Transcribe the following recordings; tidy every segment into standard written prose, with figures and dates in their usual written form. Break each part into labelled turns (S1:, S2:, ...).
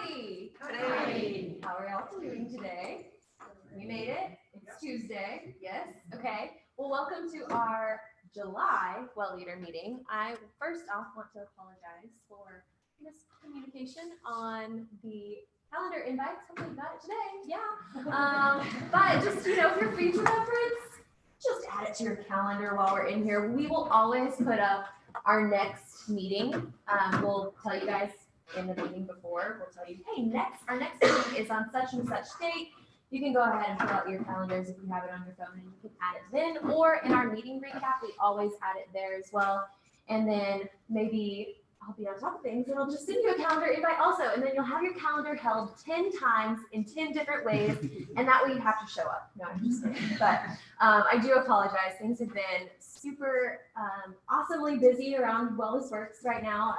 S1: Howdy. Howdy. How are y'all doing today? We made it. It's Tuesday. Yes. Okay. Well, welcome to our July Well Leader meeting. I first off want to apologize for miscommunication on the calendar invites. Hopefully you got it today. Yeah. But just, for future reference, just add it to your calendar while we're in here. We will always put up our next meeting. We'll tell you guys in the meeting before. We'll tell you, hey, our next meeting is on such and such date. You can go ahead and fill out your calendars if you have it on your phone, and you can add it then. Or in our meeting recap, we always add it there as well. And then maybe I'll be on top of things and I'll just send you a calendar invite also. And then you'll have your calendar held 10 times in 10 different ways. And that way you have to show up. No, I'm just kidding. But I do apologize. Things have been super awesomely busy around Wellness Works right now.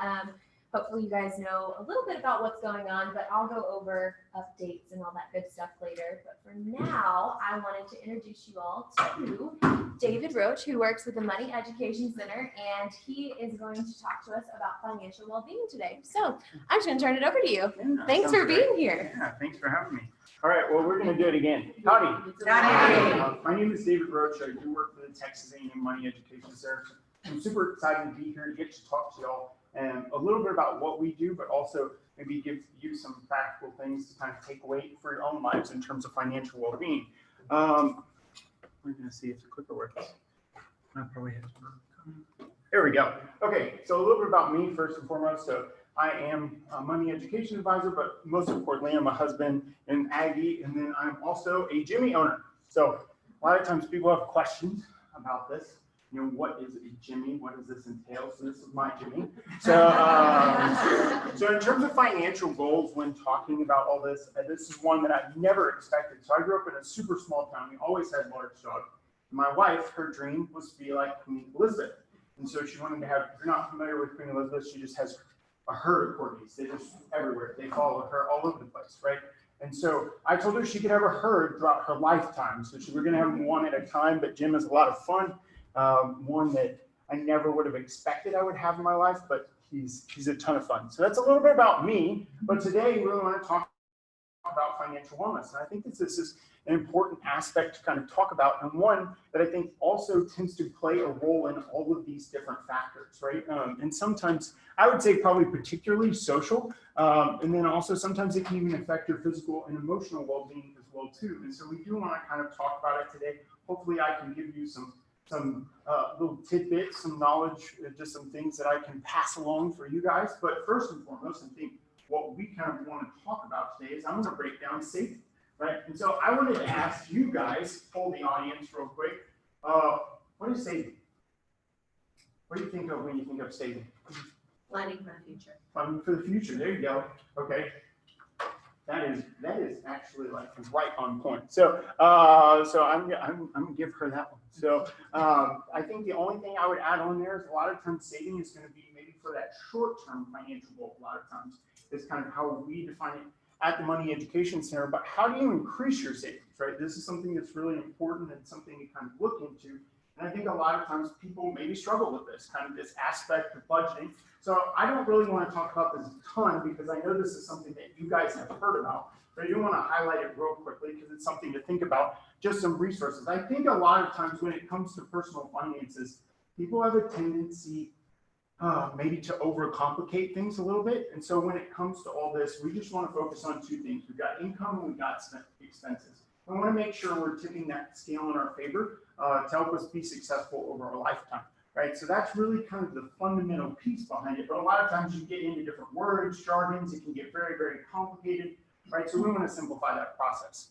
S1: Hopefully you guys know a little bit about what's going on, but I'll go over updates and all that good stuff later. But for now, I wanted to introduce you all to David Roach, who works with the Money Education Center, and he is going to talk to us about financial well-being today. So I'm just going to turn it over to you.
S2: Yeah,
S1: thanks for being here.
S2: Yeah, thanks for having me. All right, well, we're going to do it again. Howdy.
S1: Howdy.
S2: My name is David Roach. I do work for the Texas A&M Money Education Center. I'm super excited to be here to get to talk to y'all and a little bit about what we do, but also maybe give you some practical things to kind of take away for your own lives in terms of financial well-being. We're going to see if the clicker works. I probably have to. There we go. Okay, so a little bit about me first and foremost. So I am a money education advisor, but most importantly, I'm a husband and Aggie, and then I'm also a Jimmy owner. So a lot of times people have questions about this. What is a Jimmy? What does this entail? So this is my Jimmy. So in terms of financial goals, when talking about all this, this is one that I never expected. So I grew up in a super small town. We always had large dogs. My wife, her dream was to be like Queen Elizabeth. And so she wanted to have, if you're not familiar with Queen Elizabeth, she just has a herd of corgis. They just everywhere. They follow her all over the place, right? And so I told her she could have a herd throughout her lifetime. So we're going to have one at a time, but Jim is a lot of fun. One that I never would have expected I would have in my life, but he's a ton of fun. So that's a little bit about me, but today we really want to talk about financial wellness. And I think this is an important aspect to kind of talk about, and one that I think also tends to play a role in all of these different factors, right? And sometimes I would say probably particularly social, and then also sometimes it can even affect your physical and emotional well-being as well too. And so we do want to kind of talk about it today. Hopefully I can give you some little tidbits, some knowledge, just some things that I can pass along for you guys. But first and foremost, I think what we kind of want to talk about today is I'm going to break down saving, right? And so I wanted to ask you guys, poll the audience real quick, what is saving? What do you think of when you think of saving?
S3: Planning for the future.
S2: Planning for the future. There you go. Okay. That is actually like right on point. So I'm gonna give her that one. So I think the only thing I would add on there is a lot of times saving is going to be maybe for that short-term financial goal. A lot of times is kind of how we define it at the Money Education Center. But how do you increase your savings, right? This is something that's really important and something you kind of look into. And I think a lot of times people maybe struggle with this kind of this aspect of budgeting. So I don't really want to talk about this a ton because I know this is something that you guys have heard about, but I do want to highlight it real quickly because it's something to think about, just some resources. I think a lot of times when it comes to personal finances, people have a tendency maybe to overcomplicate things a little bit. And so when it comes to all this, we just want to focus on two things. We've got income and we've got expenses. I want to make sure we're tipping that scale in our favor to help us be successful over our lifetime, right? So that's really kind of the fundamental piece behind it. But a lot of times you get into different words, jargons, it can get very, very complicated, right? So we want to simplify that process.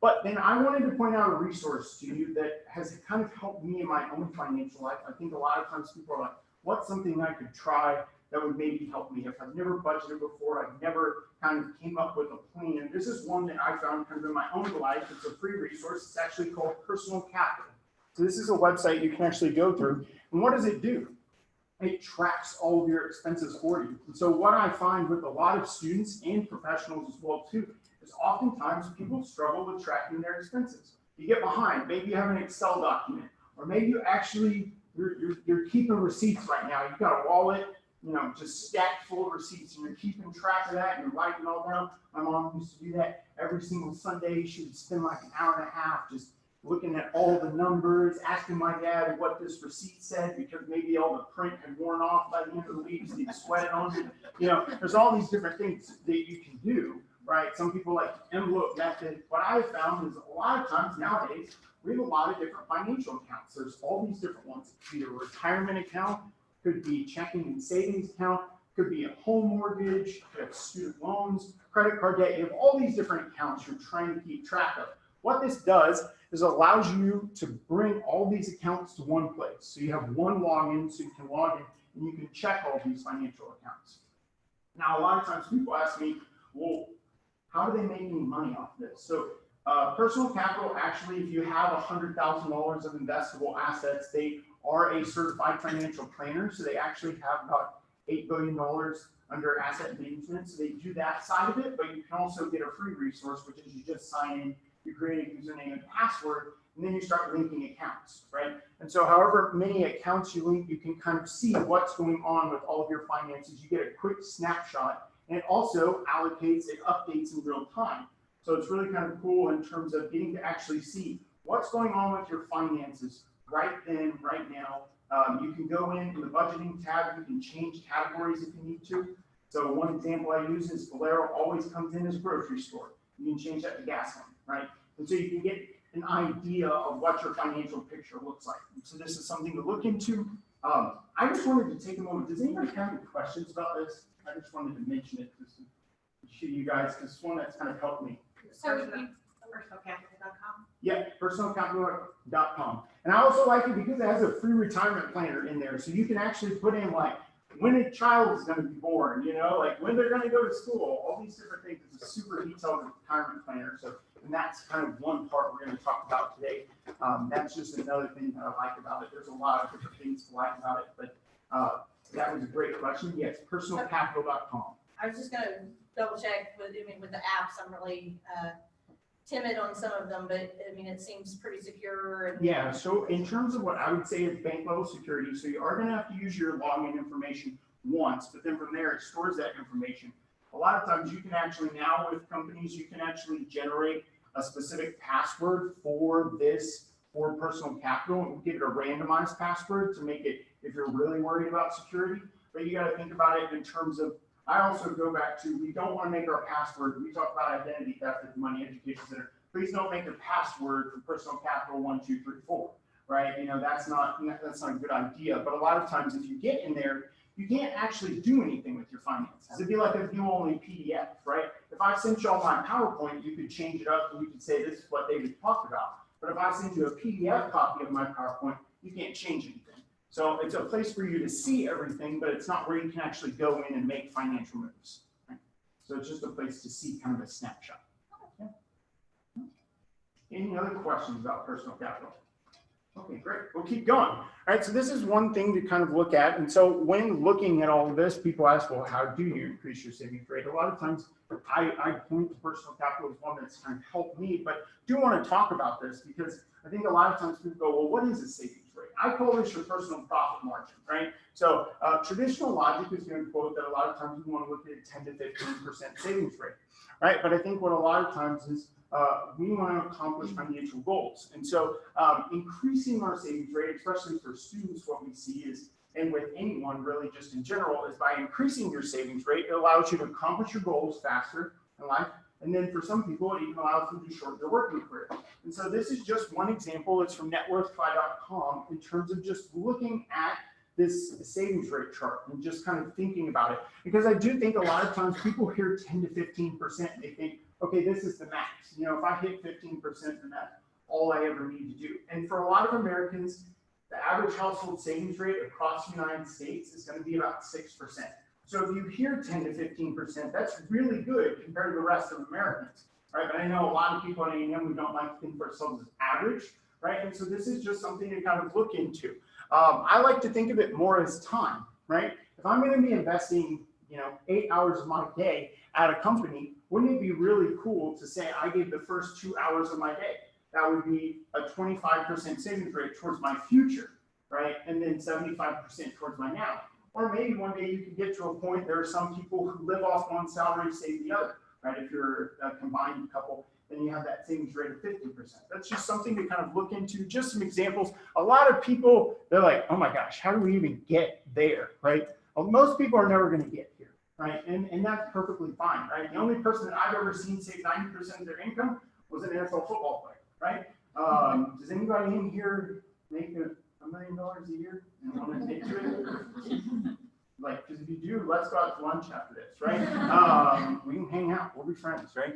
S2: But then I wanted to point out a resource to you that has kind of helped me in my own financial life. I think a lot of times people are like, what's something I could try that would maybe help me if I've never budgeted before, I've never kind of came up with a plan. This is one that I found kind of in my own life. It's a free resource. It's actually called Personal Capital. So this is a website you can actually go through. And what does it do? It tracks all of your expenses for you. And so what I find with a lot of students and professionals as well too, is oftentimes people struggle with tracking their expenses. You get behind, maybe you have an Excel document, or maybe you actually, you're keeping receipts right now. You've got a wallet, just stacked full of receipts, and you're keeping track of that and you're writing it all down. My mom used to do that every single Sunday. She would spend like an hour and a half just looking at all the numbers, asking my dad what this receipt said, because maybe all the print had worn off by the end of the week, so he'd sweat it on it. There's all these different things that you can do, right? Some people like the envelope method. What I have found is a lot of times nowadays, we have a lot of different financial accounts. There's all these different ones. It could be a retirement account, could be checking and savings account, could be a home mortgage, could have student loans, credit card debt. You have all these different accounts you're trying to keep track of. What this does is allows you to bring all these accounts to one place. So you have one login, so you can log in and you can check all these financial accounts. Now, a lot of times people ask me, well, how do they make any money off this? So personal capital, actually, if you have $100,000 of investable assets, they are a certified financial planner. So they actually have about $8 billion under asset management. So they do that side of it, but you can also get a free resource, which is you just sign in, you create a username and password, and then you start linking accounts, right? And so however many accounts you link, you can kind of see what's going on with all of your finances. You get a quick snapshot, and it also allocates, it updates in real time. So it's really kind of cool in terms of getting to actually see what's going on with your finances right then, right now. You can go in the budgeting tab, you can change categories if you need to. So one example I use is Valero always comes in as a grocery store. You can change that to gas line, right? And so you can get an idea of what your financial picture looks like. So this is something to look into. I just wanted to take a moment. Does anybody have any questions about this? I just wanted to mention it just to show you guys, because it's one that's kind of helped me.
S1: So
S3: Personalcapital.com.
S2: Yeah, personalcapital.com. And I also like it because it has a free retirement planner in there. So you can actually put in like when a child is going to be born, like when they're going to go to school, all these different things. It's a super detailed retirement planner. So, and that's kind of one part we're going to talk about today. That's just another thing that I like about it. There's a lot of different things to like about it, but that was a great question. Yes, personalcapital.com.
S3: I was just gonna double check with the apps. I'm really timid on some of them, but it seems pretty secure. And
S2: Yeah, so in terms of what I would say is bank level security, so you are going to have to use your login information once, but then from there it stores that information. A lot of times you can actually now with companies, you can actually generate a specific password for personal capital and give it a randomized password to make it, if you're really worried about security. But you got to think about it in terms of, I also go back to, we don't want to make our password, we talk about identity theft at the Money Education Center. Please don't make your password for personal capital 1, 2, 3, 4, right? That's not a good idea. But a lot of times if you get in there, you can't actually do anything with your finances. It'd be like a view-only PDF, right? If I sent you all my PowerPoint, you could change it up and you could say this is what David talked about. But if I send you a PDF copy of my PowerPoint, you can't change anything. So it's a place for you to see everything, but it's not where you can actually go in and make financial moves. Right? So it's just a place to see kind of a snapshot. Okay. Any other questions about personal capital? Okay, great. We'll keep going. All right, so this is one thing to kind of look at. And so when looking at all of this, people ask, well, how do you increase your savings rate? A lot of times I point to personal capital as one that's kind of helped me, but do want to talk about this because I think a lot of times people go, well, what is a savings rate? I call this your personal profit margin, right? So traditional logic is going to quote that a lot of times you want to look at a 10 to 15% savings rate, right? But I think what a lot of times is we want to accomplish financial goals. And so increasing our savings rate, especially for students, what we see is, and with anyone really just in general, is by increasing your savings rate, it allows you to accomplish your goals faster in life. And then for some people, it even allows them to shorten their working career. And so this is just one example. It's from networthfly.com in terms of just looking at this savings rate chart and just kind of thinking about it. Because I do think a lot of times people hear 10 to 15%, they think, okay, this is the max. If I hit 15%, then that's all I ever need to do. And for a lot of Americans, the average household savings rate across the United States is going to be about 6%. So if you hear 10 to 15%, that's really good compared to the rest of Americans, right? But I know a lot of people at A&M who don't like to think of ourselves as average, right? And so this is just something to kind of look into. I like to think of it more as time, right? If I'm going to be investing, 8 hours of my day at a company, wouldn't it be really cool to say I gave the first 2 hours of my day? That would be a 25% savings rate towards my future, right? And then 75% towards my now. Or maybe one day you could get to a point, there are some people who live off one salary, save the other, right? If you're a combined couple, then you have that savings rate of 50%. That's just something to kind of look into, just some examples. A lot of people, they're like, oh my gosh, how do we even get there, right? Well, most people are never gonna get here, right? And that's perfectly fine, right? The only person that I've ever seen save 90% of their income was an NFL football player, right? Does anybody in here make $1 million a year and want to take to it? Like, because if you do, let's go out to lunch after this, right? We can hang out, we'll be friends, right?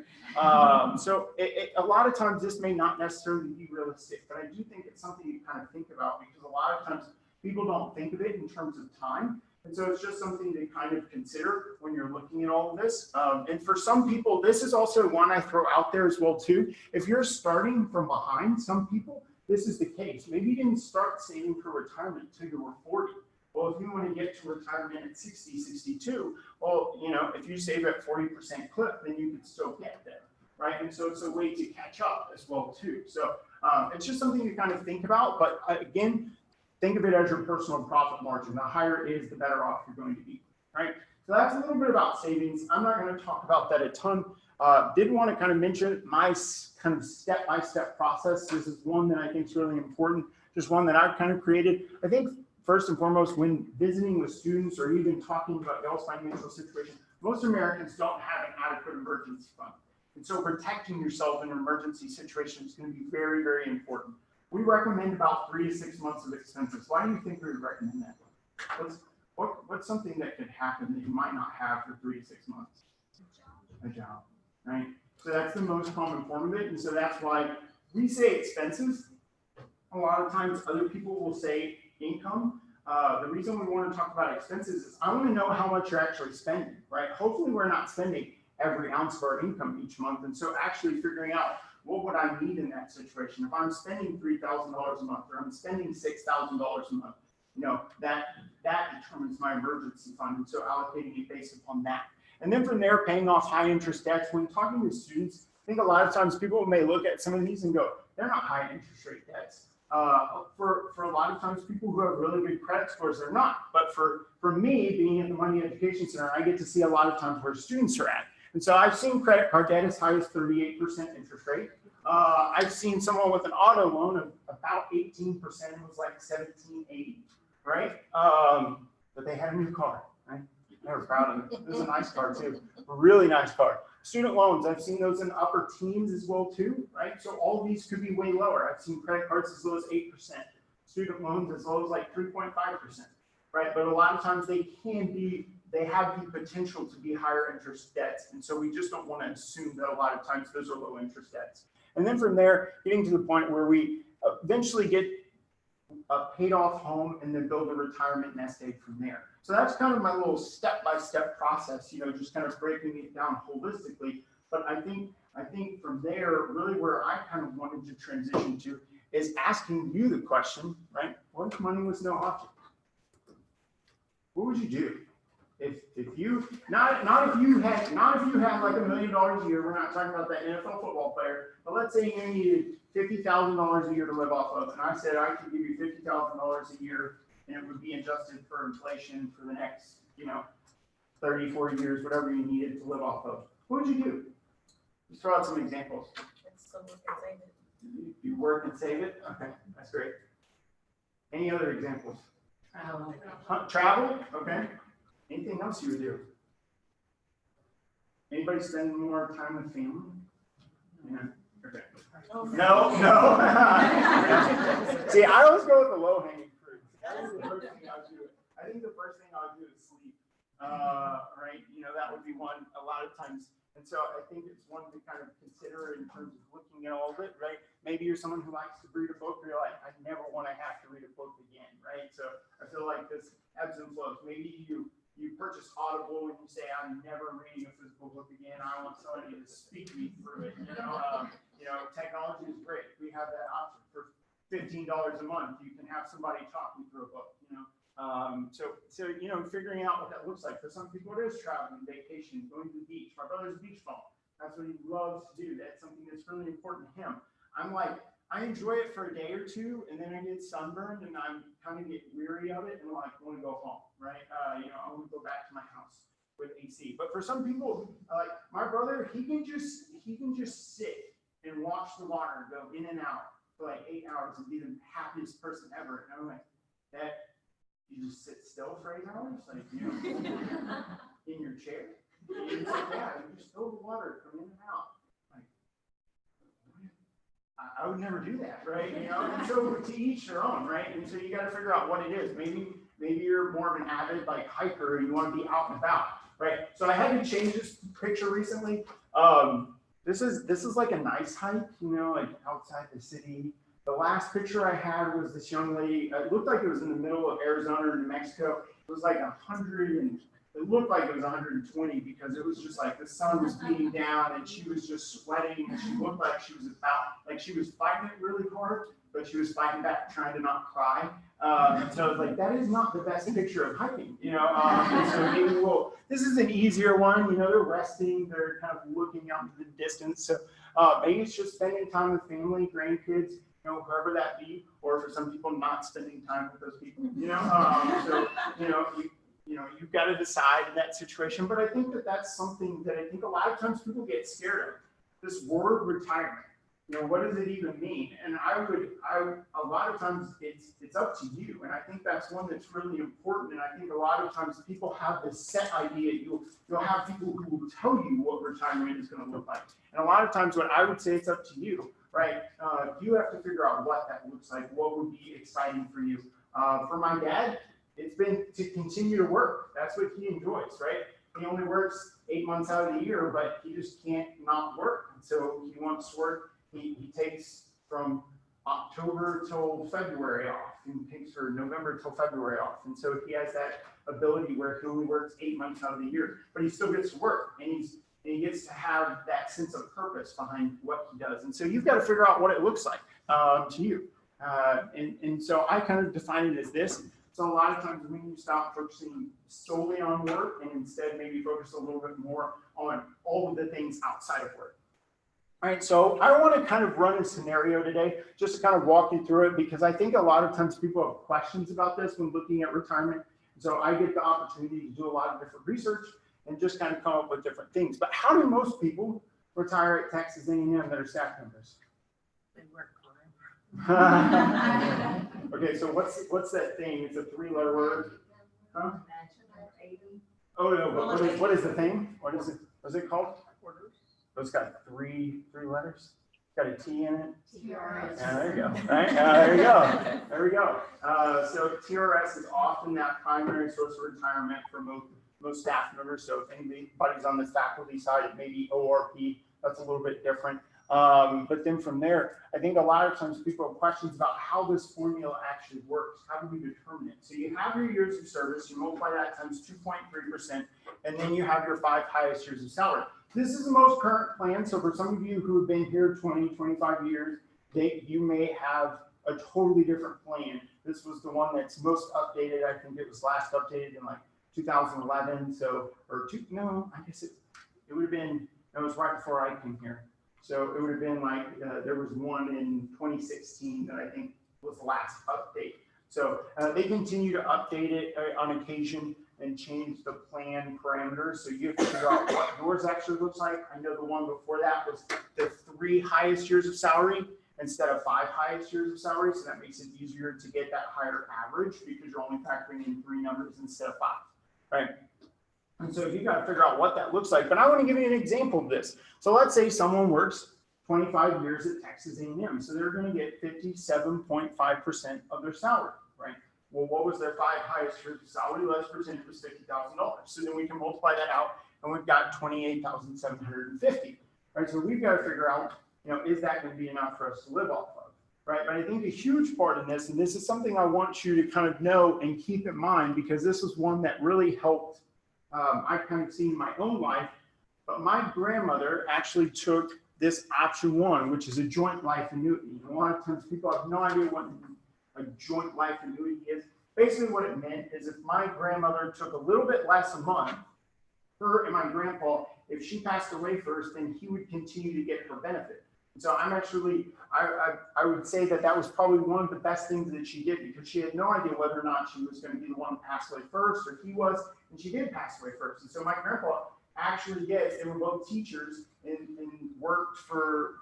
S2: So a lot of times this may not necessarily be realistic, but I do think it's something you kind of think about, because a lot of times people don't think of it in terms of time. And so it's just something to kind of consider when you're looking at all of this. And for some people, this is also one I throw out there as well too. If you're starting from behind, some people, this is the case. Maybe you didn't start saving for retirement until you were 40. Well, if you want to get to retirement at 60, 62, well, you know, if you save at 40% clip, then you could still get there, right? And so it's a way to catch up as well too. So it's just something to kind of think about. But again, think of it as your personal profit margin. The higher it is, the better off you're going to be, right? So that's a little bit about savings. I'm not going to talk about that a ton. Did want to kind of mention my kind of step-by-step process. This is one that I think is really important, just one that I've kind of created. I think first and foremost, when visiting with students or even talking about y'all's financial situation, most Americans don't have an adequate emergency fund. And so protecting yourself in an emergency situation is going to be very, very important. We recommend about 3 to 6 months of expenses. Why do you think we would recommend that? What's something that could happen that you might not have for 3 to 6 months? A job, right? So that's the most common form of it. And so that's why we say expenses. A lot of times other people will say income. The reason we want to talk about expenses is I want to know how much you're actually spending, right? Hopefully we're not spending every ounce of our income each month. And so actually figuring out what would I need in that situation? If I'm spending $3,000 a month or I'm spending $6,000 a month, you know, that determines my emergency fund. And so allocating it based upon that. And then from there, paying off high interest debts. When talking to students, I think a lot of times people may look at some of these and go, they're not high interest rate debts. For a lot of times people who have really good credit scores, they're not. But for me, being at the Money Education Center, I get to see a lot of times where students are at. And so I've seen credit card debt as high as 38% interest rate. I've seen someone with an auto loan of about 18%, it was like 1780, right? But they had a new car, right? They were proud of it. It was a nice car too, a really nice car. Student loans, I've seen those in upper teens as well too, right? So all these could be way lower. I've seen credit cards as low as 8%, student loans as low as like 3.5%, right? But a lot of times they have the potential to be higher interest debts. And so we just don't want to assume that a lot of times those are low interest debts. And then from there, getting to the point where we eventually get a paid off home and then build a retirement nest egg from there. So that's kind of my little step-by-step process, you know, just kind of breaking it down holistically. But I think from there, really where I kind of wanted to transition to is asking you the question, right? What if money was no object? What would you do? If you not if you had like $1 million a year, we're not talking about that NFL football player, but let's say you needed $50,000 a year to live off of, and I said I could give you $50,000 a year, and it would be adjusted for inflation for the next, you know, 30, 40 years, whatever you needed to live off of. What would you do? Just throw out some examples. You work and save it? Okay, that's great. Any other examples? Travel? Okay. Anything else you would do? Anybody spend more time with family? Yeah. Okay. No. See, I always go with the low-hanging fruit. That's the first thing I'll do. I think the first thing I'll do is sleep. Right? You know, that would be one a lot of times. And so I think it's one to kind of consider in terms of looking at all of it, right? Maybe you're someone who likes to read a book, or you're like, I never want to have to read a book again, right? So I feel like this ebbs and flows. Maybe you purchase Audible and you say, I'm never reading a physical book again. I want somebody to speak me through it. You know, technology is great. We have that option for $15 a month. You can have somebody talk me through a book. You know, so you know, figuring out what that looks like. For some people, it is traveling, vacation, going to the beach. My brother's a beach bum. That's what he loves to do. That's something that's really important to him. I'm like, I enjoy it for a day or two, and then I get sunburned, and I'm kind of get weary of it, and like want to go home, right? I want to go back to my house with AC. But for some people, like my brother, he can just sit and watch the water go in and out for like 8 hours and be the happiest person ever. And I'm like, that you just sit still for 8 hours, like in your chair. And he's like, yeah, you just feel the water come in and out. I would never do that, right? And so to each their own, right? And so you got to figure out what it is. Maybe you're more of an avid like hiker and you want to be out and about, right? So I had to change this picture recently. This is like a nice hike, like outside the city. The last picture I had was this young lady. It looked like it was in the middle of Arizona or New Mexico. It was like 100 and it looked like it was 120 because it was just like the sun was beating down and she was just sweating and she looked like she was fighting it really hard, but she was fighting back, trying to not cry. So I was like, that is not the best picture of hiking, So maybe this is an easier one, they're resting, they're kind of looking out into the distance. So maybe it's just spending time with family, grandkids, whoever that be, or for some people, not spending time with those people, you've got to decide in that situation. But I think that's something that I think a lot of times people get scared of. This word retirement. What does it even mean? And a lot of times it's up to you. And I think that's one that's really important. And I think a lot of times people have this set idea. You'll have people who will tell you what retirement is going to look like. And a lot of times what I would say it's up to you, right? You have to figure out what that looks like. What would be exciting for you? For my dad, it's been to continue to work. That's what he enjoys, right? He only works 8 months out of the year, but he just can't not work. And so he wants to work. He takes from October till February off, and takes for November till February off. And so he has that ability where he only works 8 months out of the year, but he still gets to work, and he gets to have that sense of purpose behind what he does. And so you've got to figure out what it looks like to you. And so I kind of define it as this. So a lot of times when you stop focusing solely on work and instead maybe focus a little bit more on all of the things outside of work. All right, so I want to kind of run a scenario today, just to kind of walk you through it, because I think a lot of times people have questions about this when looking at retirement. So I get the opportunity to do a lot of different research and just kind of come up with different things. But how do most people retire at Texas A&M that are staff members?
S3: They work hard.
S2: Okay, so what's that thing? It's a 3-letter word. Huh? Oh no, but what is the thing? What's it called? So it's got three letters. It's got a T in it.
S1: TRS.
S2: There you go. Right? There you go. There we go. So TRS is often that primary source of retirement for most staff members. So if anybody's on the faculty side, it may be ORP. That's a little bit different. But then from there, I think a lot of times people have questions about how this formula actually works. How do we determine it? So you have your years of service, you multiply that times 2.3%, and then you have your 5 highest years of salary. This is the most current plan. So for some of you who have been here 20, 25 years, you may have a totally different plan. This was the one that's most updated. I think it was last updated in like 2011. So, I guess it would have been, it was right before I came here. So it would have been like, there was one in 2016 that I think was the last update. So they continue to update it on occasion and change the plan parameters. So you have to figure out what yours actually looks like. I know the one before that was the 3 highest years of salary instead of 5 highest years of salary. So that makes it easier to get that higher average because you're only factoring in 3 numbers instead of 5, right? And so you got to figure out what that looks like. But I want to give you an example of this. So let's say someone works 25 years at Texas A&M. So they're going to get 57.5% of their salary, right? Well, what was their 5 highest years of salary? Let's pretend it was $50,000. So then we can multiply that out and we've got $28,750, right? So we've got to figure out, is that going to be enough for us to live off of, right? But I think a huge part in this, and this is something I want you to kind of know and keep in mind, because this is one that really helped. I've kind of seen in my own life, but my grandmother actually took this option 1, which is a joint life annuity. And a lot of times people have no idea what a joint life annuity is. Basically what it meant is if my grandmother took a little bit less a month, her and my grandpa, if she passed away first, then he would continue to get her benefit. And so I'm actually, I would say that that was probably one of the best things that she did, because she had no idea whether or not she was going to be the one to pass away first, or he was, and she did pass away first. And so my grandpa actually gets, they were both teachers and worked for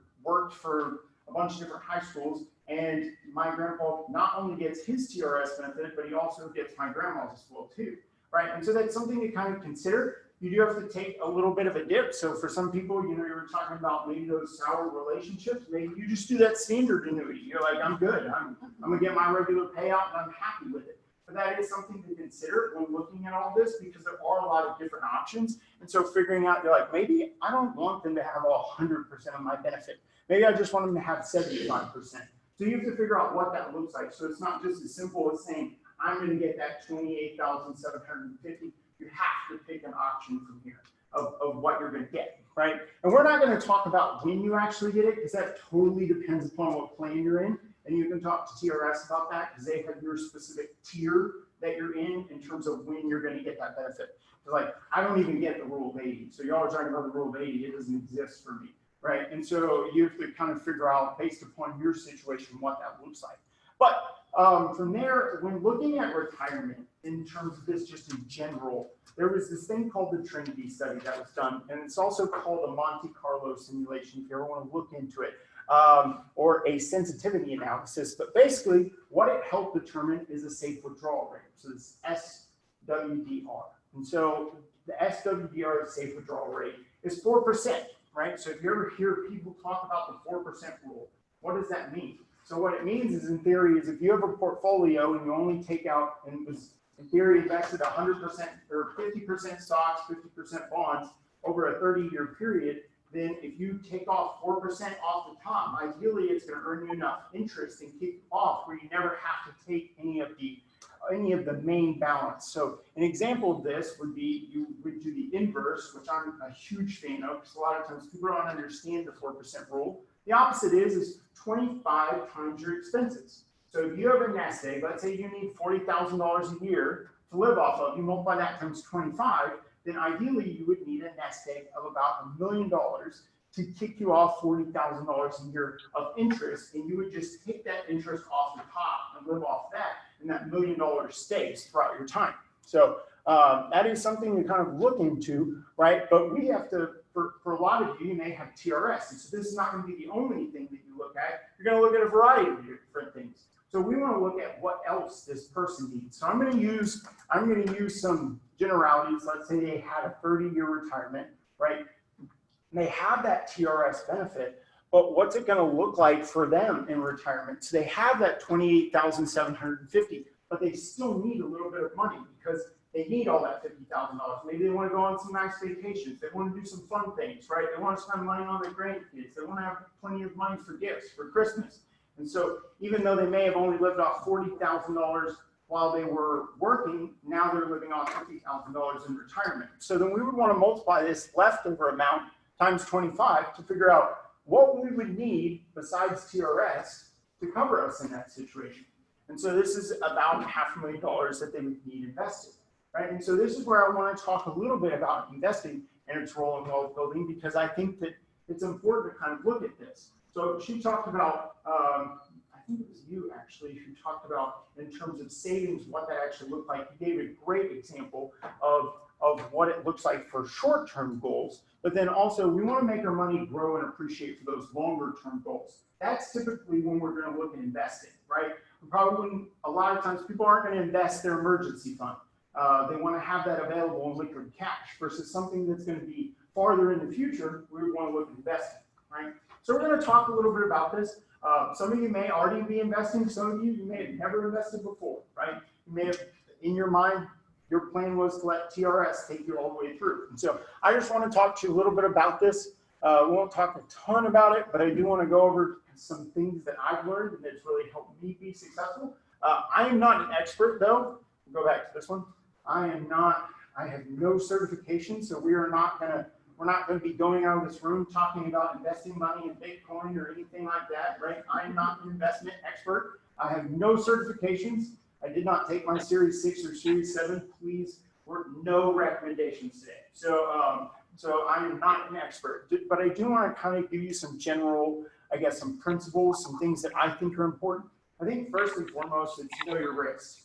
S2: a bunch of different high schools. And my grandpa not only gets his TRS benefit, but he also gets my grandma's as well too, right? And so that's something to kind of consider. You do have to take a little bit of a dip. So for some people, you know, you were talking about maybe those sour relationships, maybe you just do that standard annuity. You're like, I'm good. I'm gonna get my regular payout and I'm happy with it. But that is something to consider when looking at all this, because there are a lot of different options. And so figuring out, you're like, maybe I don't want them to have 100% of my benefit. Maybe I just want them to have 75%. So you have to figure out what that looks like. So it's not just as simple as saying, I'm going to get that $28,750. You have to pick an option from here of what you're going to get, right? And we're not going to talk about when you actually get it, because that totally depends upon what plan you're in. And you can talk to TRS about that, because they have your specific tier that you're in terms of when you're going to get that benefit. So like, I don't even get the rule of 80. So y'all are talking about the rule of 80. It doesn't exist for me. Right, and so you have to kind of figure out, based upon your situation, what that looks like. But from there, when looking at retirement, in terms of this just in general, there was this thing called the Trinity study that was done, and it's also called a Monte Carlo simulation, if you ever want to look into it, or a sensitivity analysis. But basically, what it helped determine is a safe withdrawal rate. So it's SWDR. And so the SWDR, safe withdrawal rate, is 4%. Right? So if you ever hear people talk about the 4% rule, what does that mean? So what it means is, in theory, is if you have a portfolio and you only take out, and it was in theory invested 100% or 50% stocks, 50% bonds over a 30-year period, then if you take off 4% off the top, ideally it's going to earn you enough interest and kick off where you never have to take any of the main balance. So an example of this would be, you would do the inverse, which I'm a huge fan of, because a lot of times people don't understand the 4% rule. The opposite is 25 times your expenses. So if you have a nest egg, let's say you need $40,000 a year to live off of, you multiply that times 25, then ideally you would need a nest egg of about $1 million to kick you off $40,000 a year of interest, and you would just take that interest off the top and live off that, and that $1 million stays throughout your time. So that is something to kind of look into, right? But we have to, for a lot of you, you may have TRS, and so this is not going to be the only thing that you look at. You're going to look at a variety of different things. So we want to look at what else this person needs. So I'm going to use some generalities. Let's say they had a 30-year retirement, right? They have that TRS benefit, but what's it going to look like for them in retirement? So they have that $28,750, but they still need a little bit of money, because they need all that $50,000. Maybe they want to go on some nice vacations. They want to do some fun things, right? They want to spend money on their grandkids. They want to have plenty of money for gifts for Christmas. And so even though they may have only lived off $40,000 while they were working, now they're living off $50,000 in retirement. So then we would want to multiply this leftover amount times 25 to figure out what we would need besides TRS to cover us in that situation. And so this is about $500,000 that they would need invested, right? And so this is where I want to talk a little bit about investing and its role in wealth building, because I think that it's important to kind of look at this. So she talked about, I think it was you actually who talked about, in terms of savings, what that actually looked like. You gave a great example of what it looks like for short-term goals, but then also we want to make our money grow and appreciate for those longer-term goals. That's typically when we're going to look at investing, right? Probably a lot of times people aren't going to invest their emergency fund. They want to have that available in liquid cash versus something that's going to be farther in the future. We would want to look at investing, right? So we're going to talk a little bit about this. Some of you may already be investing. Some of you may have never invested before, right? You may have, in your mind, your plan was to let TRS take you all the way through. And so I just want to talk to you a little bit about this. We won't talk a ton about it, but I do want to go over some things that I've learned and that's really helped me be successful. I am not an expert though. We'll go back to this one. I have no certification, so we're not going to be going out of this room talking about investing money in Bitcoin or anything like that, right? I'm not an investment expert. I have no certifications. I did not take my Series 6 or Series 7. Please, no recommendations today. So I am not an expert, but I do want to kind of give you some general I guess, some principles, some things that I think are important. I think first and foremost, it's know your risks,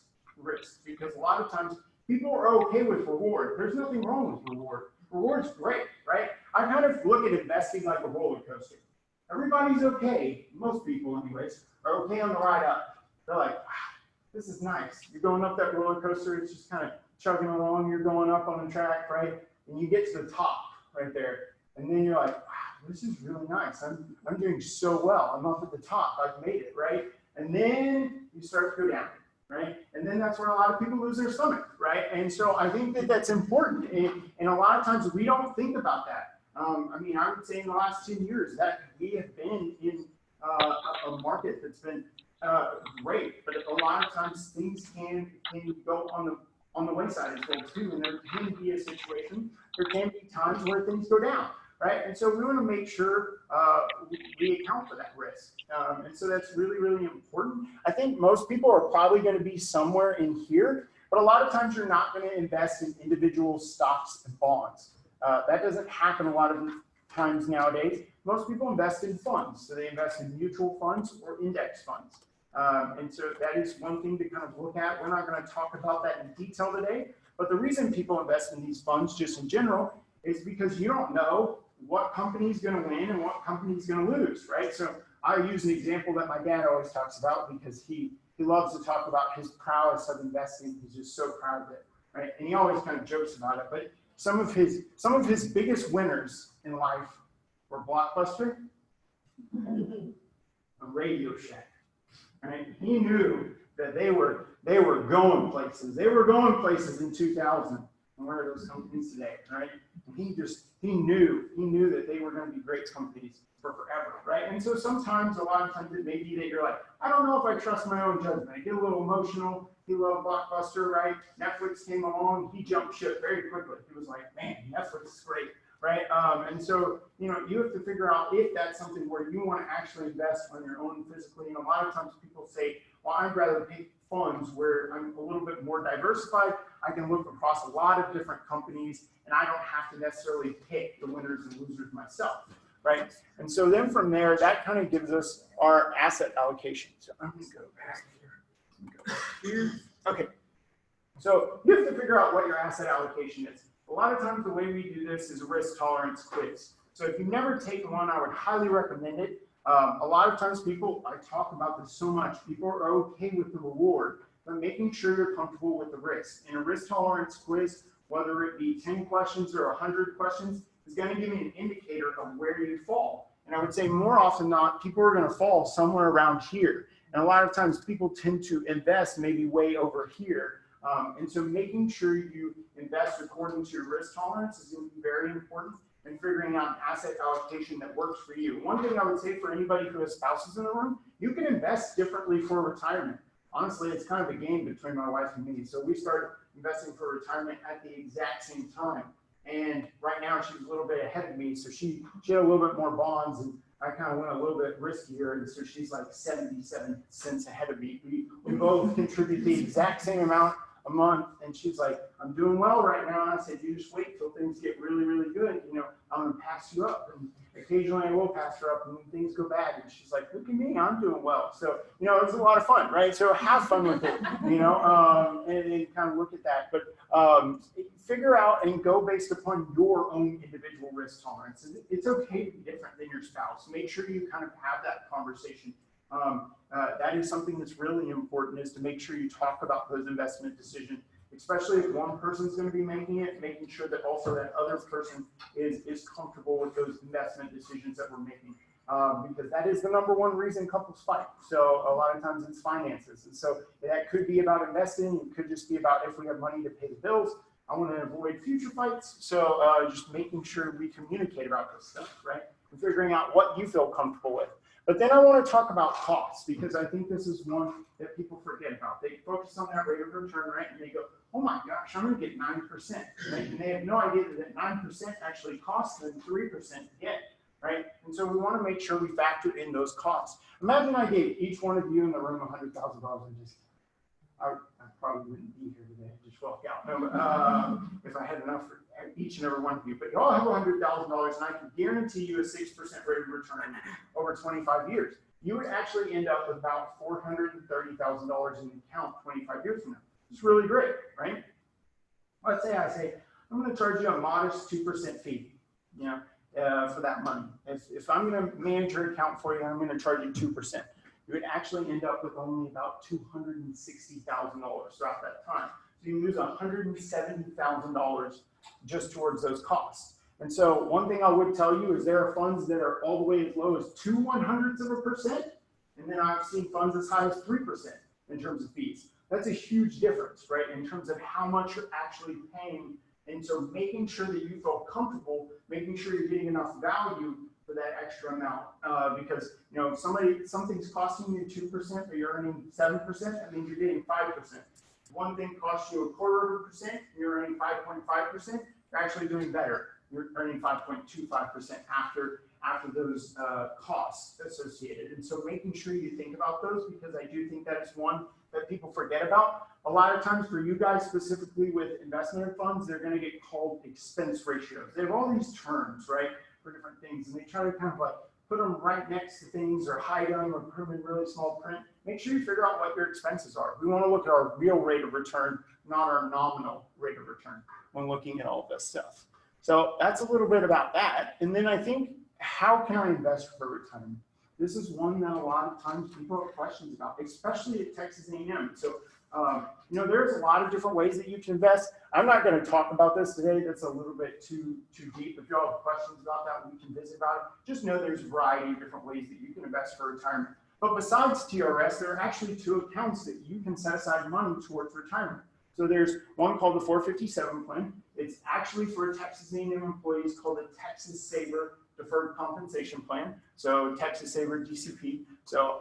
S2: because a lot of times people are okay with reward. There's nothing wrong with reward. Reward's great, right? I kind of look at investing like a roller coaster. Everybody's okay, most people anyways, are okay on the ride up. They're like, wow, this is nice. You're going up that roller coaster, it's just kind of chugging along, you're going up on the track, right? And you get to the top right there. And then you're like, wow, this is really nice. I'm doing so well. I'm up at the top, I've made it, right? And then you start to go down, right? And then that's where a lot of people lose their stomach, right? And so I think that that's important. And a lot of times we don't think about that. I mean, I would say in the last 10 years that we have been in a market that's been great, but a lot of times things can go on the wayside as well too, and there can be a situation, there can be times where things go down, right? And so we want to make sure we account for that risk, and so that's really, really important. I think most people are probably going to be somewhere in here, but a lot of times you're not going to invest in individual stocks and bonds. That doesn't happen a lot of times nowadays. Most people invest in funds. So they invest in mutual funds or index funds. And so that is one thing to kind of look at. We're not going to talk about that in detail today. But the reason people invest in these funds just in general is because you don't know what company is going to win and what company is going to lose, right? So I use an example that my dad always talks about because he loves to talk about his prowess of investing. He's just so proud of it, right? And he always kind of jokes about it. But some of his biggest winners in life were Blockbuster, a Radio Shack. Right? He knew that they were going places. They were going places in 2000. And where are those companies today, right? And he knew that they were going to be great companies for forever, right? And so sometimes, a lot of times, it may be that you're like, I don't know if I trust my own judgment. I get a little emotional. He loved Blockbuster, right? Netflix came along. He jumped ship very quickly. He was like, man, Netflix is great, right? And so, you have to figure out if that's something where you want to actually invest on your own physically. And a lot of times people say, well, I'd rather pick funds where I'm a little bit more diversified. I can look across a lot of different companies, and I don't have to necessarily pick the winners and losers myself, right? And so then from there, that kind of gives us our asset allocation. So I'm going to go back here. Okay. So you have to figure out what your asset allocation is. A lot of times the way we do this is a risk tolerance quiz. So if you've never taken one, I would highly recommend it. A lot of times I talk about this so much, people are okay with the reward, but making sure you're comfortable with the risk. In a risk tolerance quiz, whether it be 10 questions or 100 questions, is going to give me an indicator of where you fall. And I would say more often than not, people are going to fall somewhere around here. And a lot of times people tend to invest maybe way over here. And so making sure you invest according to your risk tolerance is going to be very important, and figuring out an asset allocation that works for you. One thing I would say for anybody who has spouses in the room, you can invest differently for retirement. Honestly, it's kind of a game between my wife and me. So we started investing for retirement at the exact same time. And right now she's a little bit ahead of me. So she had a little bit more bonds, and I kind of went a little bit riskier. And so she's like 77 cents ahead of me. We both contribute the exact same amount a month, and she's like, I'm doing well right now. And I said, you just wait till things get really, really good. I'm going to pass you up. And occasionally I will pass her up, and when things go bad, and she's like, look at me, I'm doing well. So, it's a lot of fun, right? So have fun with it, and kind of look at that. But figure out and go based upon your own individual risk tolerance. It's okay to be different than your spouse. Make sure you kind of have that conversation. That is something that's really important, is to make sure you talk about those investment decisions, especially if one person is going to be making it, making sure that also that other person is comfortable with those investment decisions that we're making, because that is the #1 reason couples fight. So a lot of times it's finances. And so that could be about investing. It could just be about if we have money to pay the bills. I want to avoid future fights. So just making sure we communicate about this stuff, right? And figuring out what you feel comfortable with. But then I want to talk about costs, because I think this is one that people forget about. They focus on that rate of return, right? And they go, oh my gosh, I'm going to get 9%. Right? And they have no idea that 9% actually costs them 3% to get, right? And so we want to make sure we factor in those costs. Imagine I gave each one of you in the room $100,000 and just, probably wouldn't be here today. I'd just walk out. No, if I had enough for each and every one of you. But you all have $100,000, and I can guarantee you a 6% rate of return over 25 years. You would actually end up with about $430,000 in the account 25 years from now. It's really great, right? Let's say I say, I'm going to charge you a modest 2% fee, for that money. If I'm going to manage your account for you, I'm going to charge you 2%. You would actually end up with only about $260,000 throughout that time. So you lose $170,000 just towards those costs. And so one thing I would tell you is there are funds that are all the way as low as 0.02%, and then I've seen funds as high as 3% in terms of fees. That's a huge difference, right, in terms of how much you're actually paying. And so making sure that you feel comfortable, making sure you're getting enough value for that extra amount, because if something's costing you 2%, but you're earning 7%, that means you're getting 5%. One thing costs you 0.25%, you're earning 5.5%. You're actually doing better. You're earning 5.25% after those costs associated. And so making sure you think about those, because I do think that is one that people forget about. A lot of times for you guys, specifically with investment funds, they're going to get called expense ratios. They have all these terms, right, for different things, and they try to kind of like put them right next to things or hide them or put them in really small print. Make sure you figure out what your expenses are. We want to look at our real rate of return, not our nominal rate of return when looking at all this stuff. So that's a little bit about that. And then I think, how can I invest for retirement? This is one that a lot of times people have questions about, especially at Texas A&M. So, there's a lot of different ways that you can invest. I'm not going to talk about this today. That's a little bit too deep. If you all have questions about that, we can visit about it. Just know there's a variety of different ways that you can invest for retirement. But besides TRS, there are actually 2 accounts that you can set aside money towards retirement. So there's one called the 457 plan. It's actually for Texas A&M employees called the Texas Saver Deferred Compensation Plan. So Texas Saver DCP. So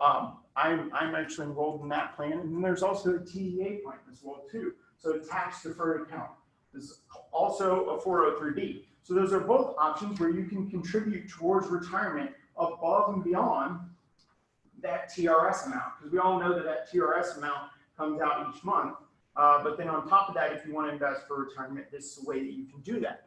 S2: I'm actually enrolled in that plan. And then there's also a TEA plan as well too. So a tax deferred account. There's also a 403B. So those are both options where you can contribute towards retirement above and beyond that TRS amount. Because we all know that TRS amount comes out each month. But then on top of that, if you want to invest for retirement, this is the way that you can do that.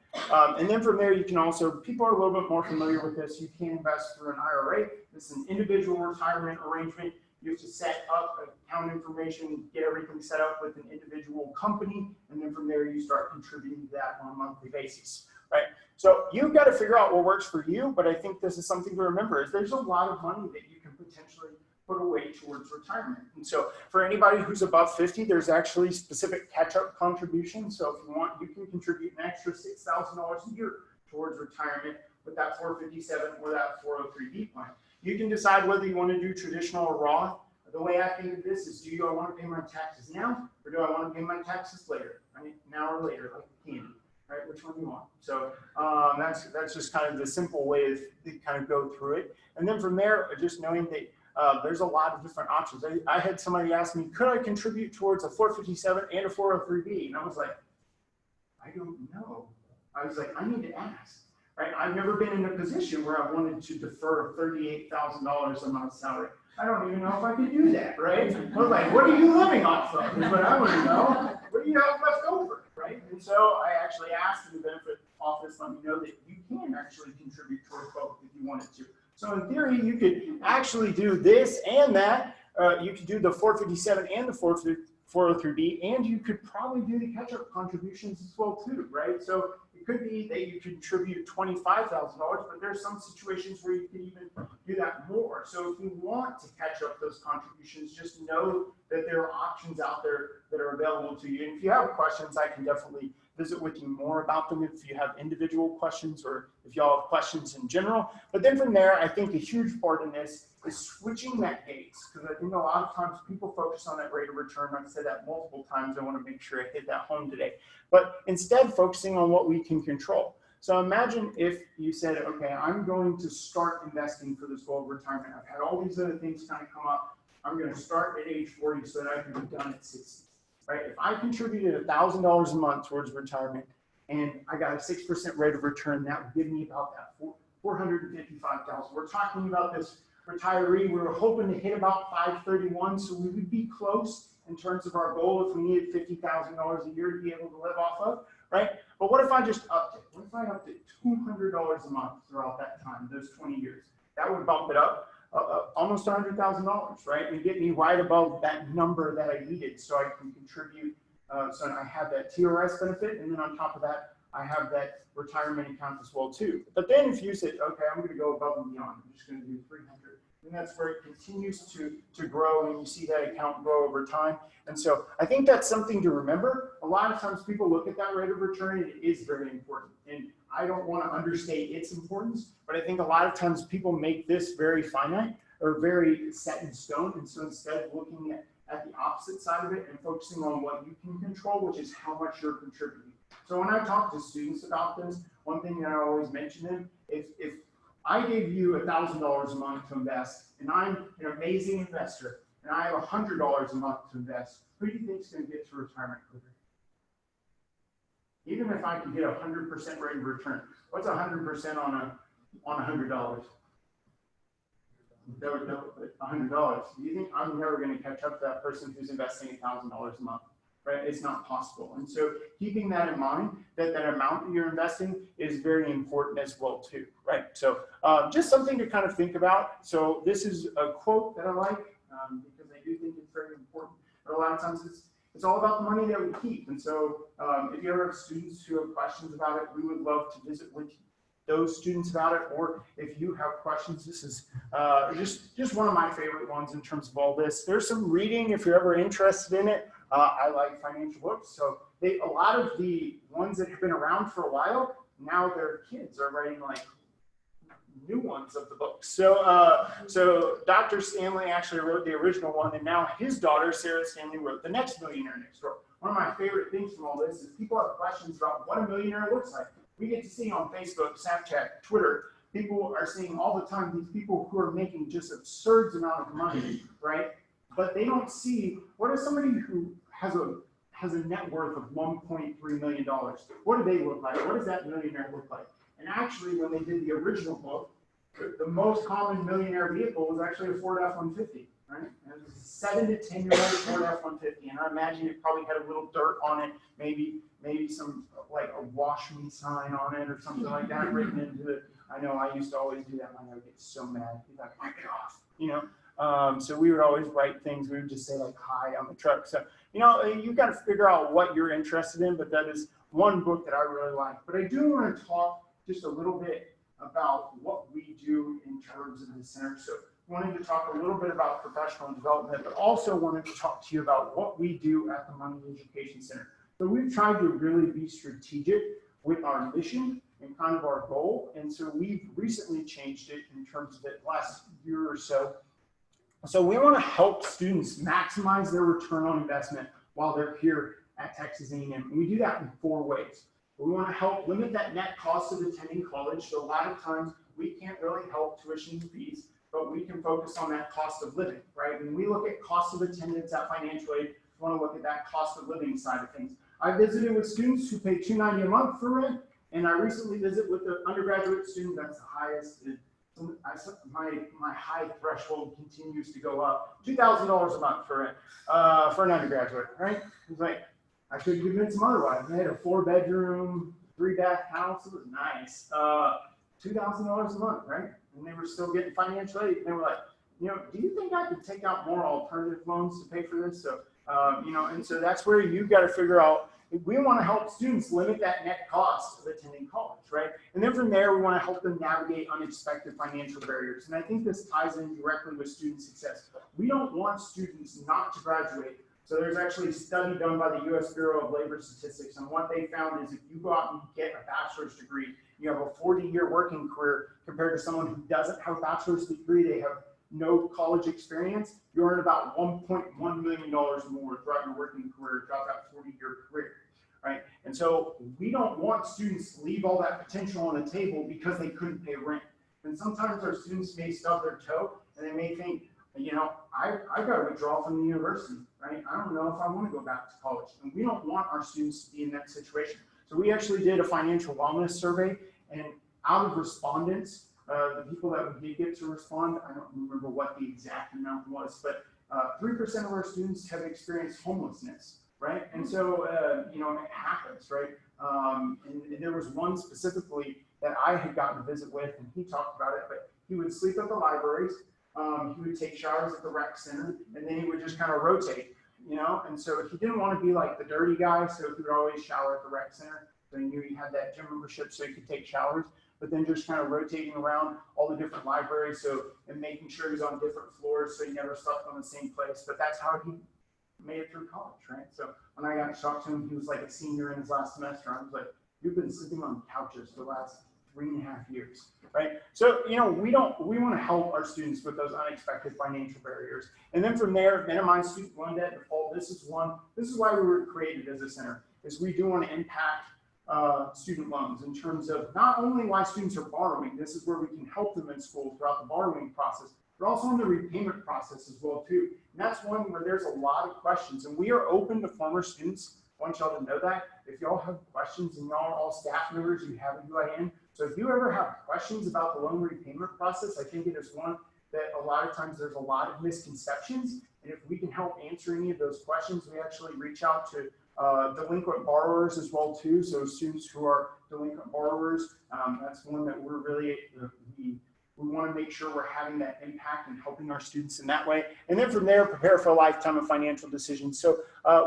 S2: And then from there, you can also, people are a little bit more familiar with this, you can invest through an IRA. This is an individual retirement arrangement. You have to set up account information, get everything set up with an individual company, and then from there, you start contributing to that on a monthly basis, right? So you've got to figure out what works for you, but I think this is something to remember, is there's a lot of money that you can potentially put away towards retirement. And so for anybody who's above 50, there's actually specific catch-up contributions. So if you want, you can contribute an extra $6,000 a year towards retirement with that 457 or that 403B plan. You can decide whether you want to do traditional or Roth. The way I think of this is, do I want to pay my taxes now, or do I want to pay my taxes later? Right? Now or later, like candy. Right? Which one do you want? So that's just kind of the simple way to kind of go through it. And then from there, just knowing that there's a lot of different options. I had somebody ask me, could I contribute towards a 457 and a 403B? And I was like, I don't know. I was like, I need to ask. Right? I've never been in a position where I wanted to defer $38,000 a month salary. I don't even know if I could do that, right? I was like, what are you living off of? Is what I want to know. What do you have left over, right? And so I actually asked the benefit office, let me know that you can actually contribute towards both if you wanted to. So in theory, you could actually do this and that. You could do the 457 and the 403B, and you could probably do the catch-up contributions as well too, right? So it could be that you contribute $25,000, but there's some situations where you can even do that more. So if you want to catch up those contributions, just know that there are options out there that are available to you. And if you have questions, I can definitely visit with you more about them if you have individual questions or if y'all have questions in general. But then from there, I think a huge part in this is switching that gaze, because I think a lot of times people focus on that rate of return. I've said that multiple times. I want to make sure I hit that home today. But instead, focusing on what we can control. So imagine if you said, okay, I'm going to start investing for this goal of retirement. I've had all these other things kind of come up. I'm going to start at age 40 so that I can be done at 60. Right? If I contributed $1,000 a month towards retirement and I got a 6% rate of return, that would give me about that $455,000. We're talking about this retiree. We were hoping to hit about 531, so we would be close in terms of our goal if we needed $50,000 a year to be able to live off of, right? But what if I just upped it? What if I upped it $200 a month throughout that time, those 20 years? That would bump it up almost $100,000, right? And get me right above that number that I needed so I can contribute. So I have that TRS benefit, and then on top of that, I have that retirement account as well too. But then if you said, okay, I'm going to go above and beyond, I'm just going to do 300. And that's where it continues to grow, and you see that account grow over time. And so I think that's something to remember. A lot of times people look at that rate of return, and it is very important. And I don't want to understate its importance, but I think a lot of times people make this very finite or very set in stone. And so instead of looking at the opposite side of it and focusing on what you can control, which is how much you're contributing. So when I talk to students about this, one thing that I always mention them, if I gave you $1,000 a month to invest, and I'm an amazing investor, and I have $100 a month to invest, who do you think is going to get to retirement quicker? Even if I could get 100% rate of return, what's 100% on $100? $100. Do you think I'm never going to catch up to that person who's investing $1,000 a month? Right? It's not possible. And so keeping that in mind, that amount that you're investing is very important as well too, right? So just something to kind of think about. So this is a quote that I like because I do think it's very important. But a lot of times it's all about the money that we keep. And so if you ever have students who have questions about it, we would love to visit with those students about it. Or if you have questions, this is just one of my favorite ones in terms of all this. There's some reading if you're ever interested in it. I like financial books, so a lot of the ones that have been around for a while, now their kids are writing like new ones of the books. So Dr. Stanley actually wrote the original one, and now his daughter, Sarah Stanley, wrote The Next Millionaire Next Door. One of my favorite things from all this is people have questions about what a millionaire looks like. We get to see on Facebook, Snapchat, Twitter, people are seeing all the time these people who are making just absurd amount of money, right? But they don't see what is somebody who has a net worth of $1.3 million. What do they look like? What does that millionaire look like? And actually, when they did the original book, the most common millionaire vehicle was actually a Ford F-150, right? And it was a 7 to 10-year-old Ford F-150, and I imagine it probably had a little dirt on it, maybe some like a wash me sign on it or something like that written into it. I know I used to always do that. I would get so mad. He's like, wipe it off, you know. So we would always write things. We would just say like hi on the truck. So, you know, you've got to figure out what you're interested in, but that is one book that I really like. But I do want to talk just a little bit about what we do in terms of the center. So wanted to talk a little bit about professional development, but also wanted to talk to you about what we do at the Money Education Center. So we've tried to really be strategic with our mission and kind of our goal. And so we've recently changed it in terms of the last year or so. So we want to help students maximize their return on investment while they're here at Texas A&M. And we do that in 4 ways. We want to help limit that net cost of attending college. So a lot of times we can't really help tuition fees, but we can focus on that cost of living, right? When we look at cost of attendance at financial aid, we want to look at that cost of living side of things. I visited with students who pay $290 a month for rent, and I recently visited with the undergraduate student that's the highest. My high threshold continues to go up. $2,000 a month for an undergraduate, right? It's like I could have given some otherwise. They had a 4-bedroom, 3-bath house. It was nice. $2,000 a month, right? And they were still getting financial aid. And they were like, you know, do you think I could take out more alternative loans to pay for this? So, you know, and so that's where you've got to figure out. We want to help students limit that net cost of attending college, right? And then from there, we want to help them navigate unexpected financial barriers. And I think this ties in directly with student success. We don't want students not to graduate. So there's actually a study done by the U.S. Bureau of Labor Statistics, and what they found is if you go out and get a bachelor's degree, you have a 40-year working career compared to someone who doesn't have a bachelor's degree, they have no college experience, you earn about $1.1 million more throughout your working career, throughout that 40-year career, right? And so we don't want students to leave all that potential on the table because they couldn't pay rent. And sometimes our students may stub their toe and they may think, you know, I've got to withdraw from the university, right? I don't know if I want to go back to college. And we don't want our students to be in that situation. So we actually did a financial wellness survey, and out of respondents, the people that we did get to respond, I don't remember what the exact amount was, but 3% of our students have experienced homelessness, right? And so, you know, it happens, right? And there was one specifically that I had gotten to visit with, and he talked about it, but he would sleep at the libraries, he would take showers at the rec center, and then he would just kind of rotate, you know? And so he didn't want to be like the dirty guy, so he would always shower at the rec center. So he knew he had that gym membership so he could take showers, but then just kind of rotating around all the different libraries, and making sure he's on different floors so he never slept on the same place. But that's how he made it through college, right? So when I got to talk to him, he was like a senior in his last semester. I was like, you've been sleeping on couches for the last 3.5 years, right? So, you know, we want to help our students with those unexpected financial barriers. And then from there, minimize student loan debt default. This is why we were created as a center, is we do want to impact student loans in terms of not only why students are borrowing, this is where we can help them in school throughout the borrowing process, but also in the repayment process as well too. And that's one where there's a lot of questions, and we are open to former students. I want y'all to know that. If y'all have questions, and y'all are all staff members, you have a UIN. So if you ever have questions about the loan repayment process, I think it is one that a lot of times there's a lot of misconceptions. And if we can help answer any of those questions, we actually reach out to delinquent borrowers as well too. So students who are delinquent borrowers, that's one that we're really, we want to make sure we're having that impact and helping our students in that way. And then from there, prepare for a lifetime of financial decisions. So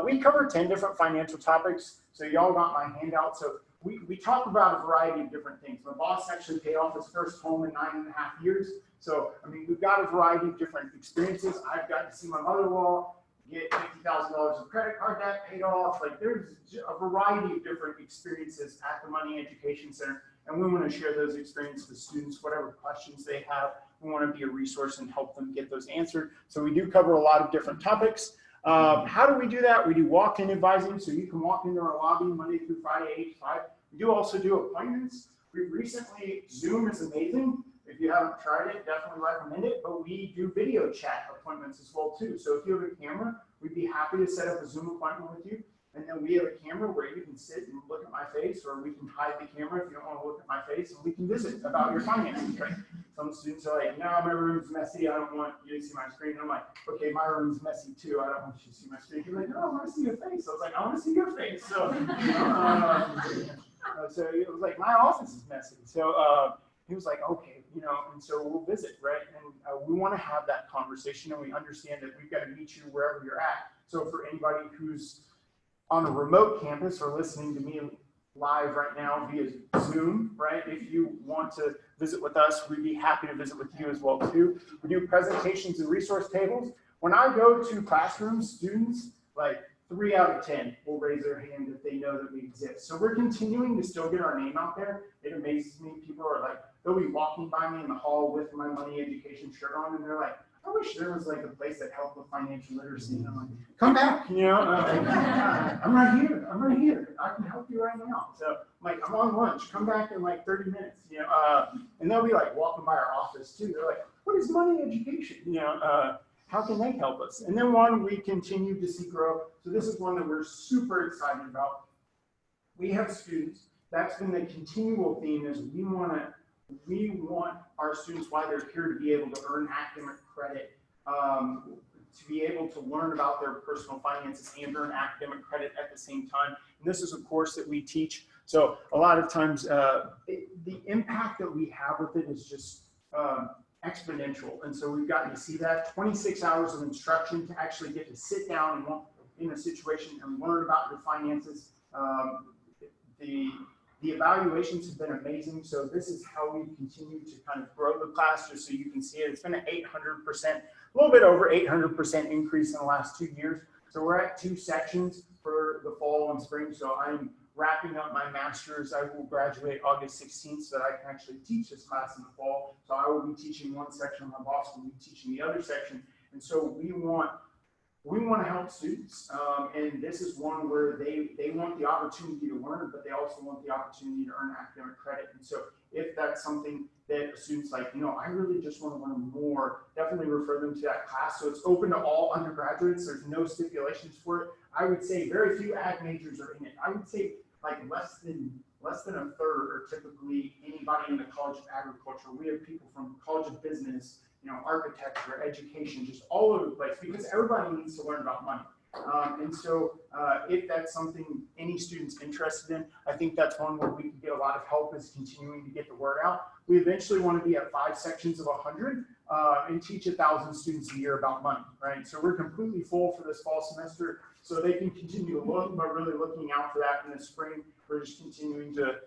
S2: we cover 10 different financial topics. So y'all got my handout. So we talk about a variety of different things. My boss actually paid off his first home in 9.5 years. So, I mean, we've got a variety of different experiences. I've got to see my mother-in-law get $50,000 of credit card debt paid off. Like, there's a variety of different experiences at the Money Education Center, and we want to share those experiences with students. Whatever questions they have, we want to be a resource and help them get those answered. So we do cover a lot of different topics. How do we do that? We do walk-in advising, so you can walk into our lobby Monday through Friday, 8 to 5. We do also do appointments. We recently, Zoom is amazing. If you haven't tried it, definitely recommend it, but we do video chat appointments as well too. So if you have a camera, we'd be happy to set up a Zoom appointment with you. And then we have a camera where you can sit and look at my face, or we can hide the camera if you don't want to look at my face, and we can visit about your finances, right? Some students are like, no, my room's messy, I don't want you to see my screen. And I'm like, okay, my room's messy too, I don't want you to see my screen. You're like, no, I want to see your face. I was like, I want to see your face. So, so it was like, my office is messy. So he was like, okay, you know, and so we'll visit, right? And we want to have that conversation, and we understand that we've got to meet you wherever you're at. So for anybody who's on a remote campus or listening to me live right now via Zoom, right? If you want to visit with us, we'd be happy to visit with you as well too. We do presentations and resource tables. When I go to classrooms, students, like 3 out of 10 will raise their hand if they know that we exist. So we're continuing to still get our name out there. It amazes me. People are like, they'll be walking by me in the hall with my Money Education shirt on, and they're like, I wish there was like a place that helped with financial literacy. And I'm like, come back, you know, I'm right here. I can help you right now. So I'm like, I'm on lunch, come back in like 30 minutes, you know, and they'll be like walking by our office too. They're like, what is Money Education? You know, how can they help us? And then one we continue to see grow. So this is one that we're super excited about. We have students, that's been the continual theme, is we want our students, while they're here, to be able to earn academic credit, to be able to learn about their personal finances and earn academic credit at the same time. And this is a course that we teach. So a lot of times the impact that we have with it is just exponential. And so we've gotten to see that 26 hours of instruction to actually get to sit down and in a situation and learn about your finances. The evaluations have been amazing. So this is how we continue to kind of grow the class, just so you can see it. It's been an 800%, a little bit over 800% increase in the last 2 years. So we're at 2 sections for the fall and spring. So I'm wrapping up my master's. I will graduate August 16th so that I can actually teach this class in the fall. So I will be teaching one section, my boss will be teaching the other section. And so we want to help students, and this is one where they want the opportunity to learn, but they also want the opportunity to earn academic credit. And so if that's something that a student's like, you know, I really just want to learn more, definitely refer them to that class. So it's open to all undergraduates. There's no stipulations for it. I would say very few ag majors are in it. I would say like less than less than a third are typically anybody in the College of Agriculture. We have people from College of Business, architecture, education, just all over the place, because everybody needs to learn about money. And so if that's something any student's interested in, I think that's one where we can get a lot of help, is continuing to get the word out. We eventually want to be at 5 sections of 100 and teach 1,000 students a year about money, right? So we're completely full for this fall semester, so they can continue to look, but really looking out for that in the spring. We're just continuing to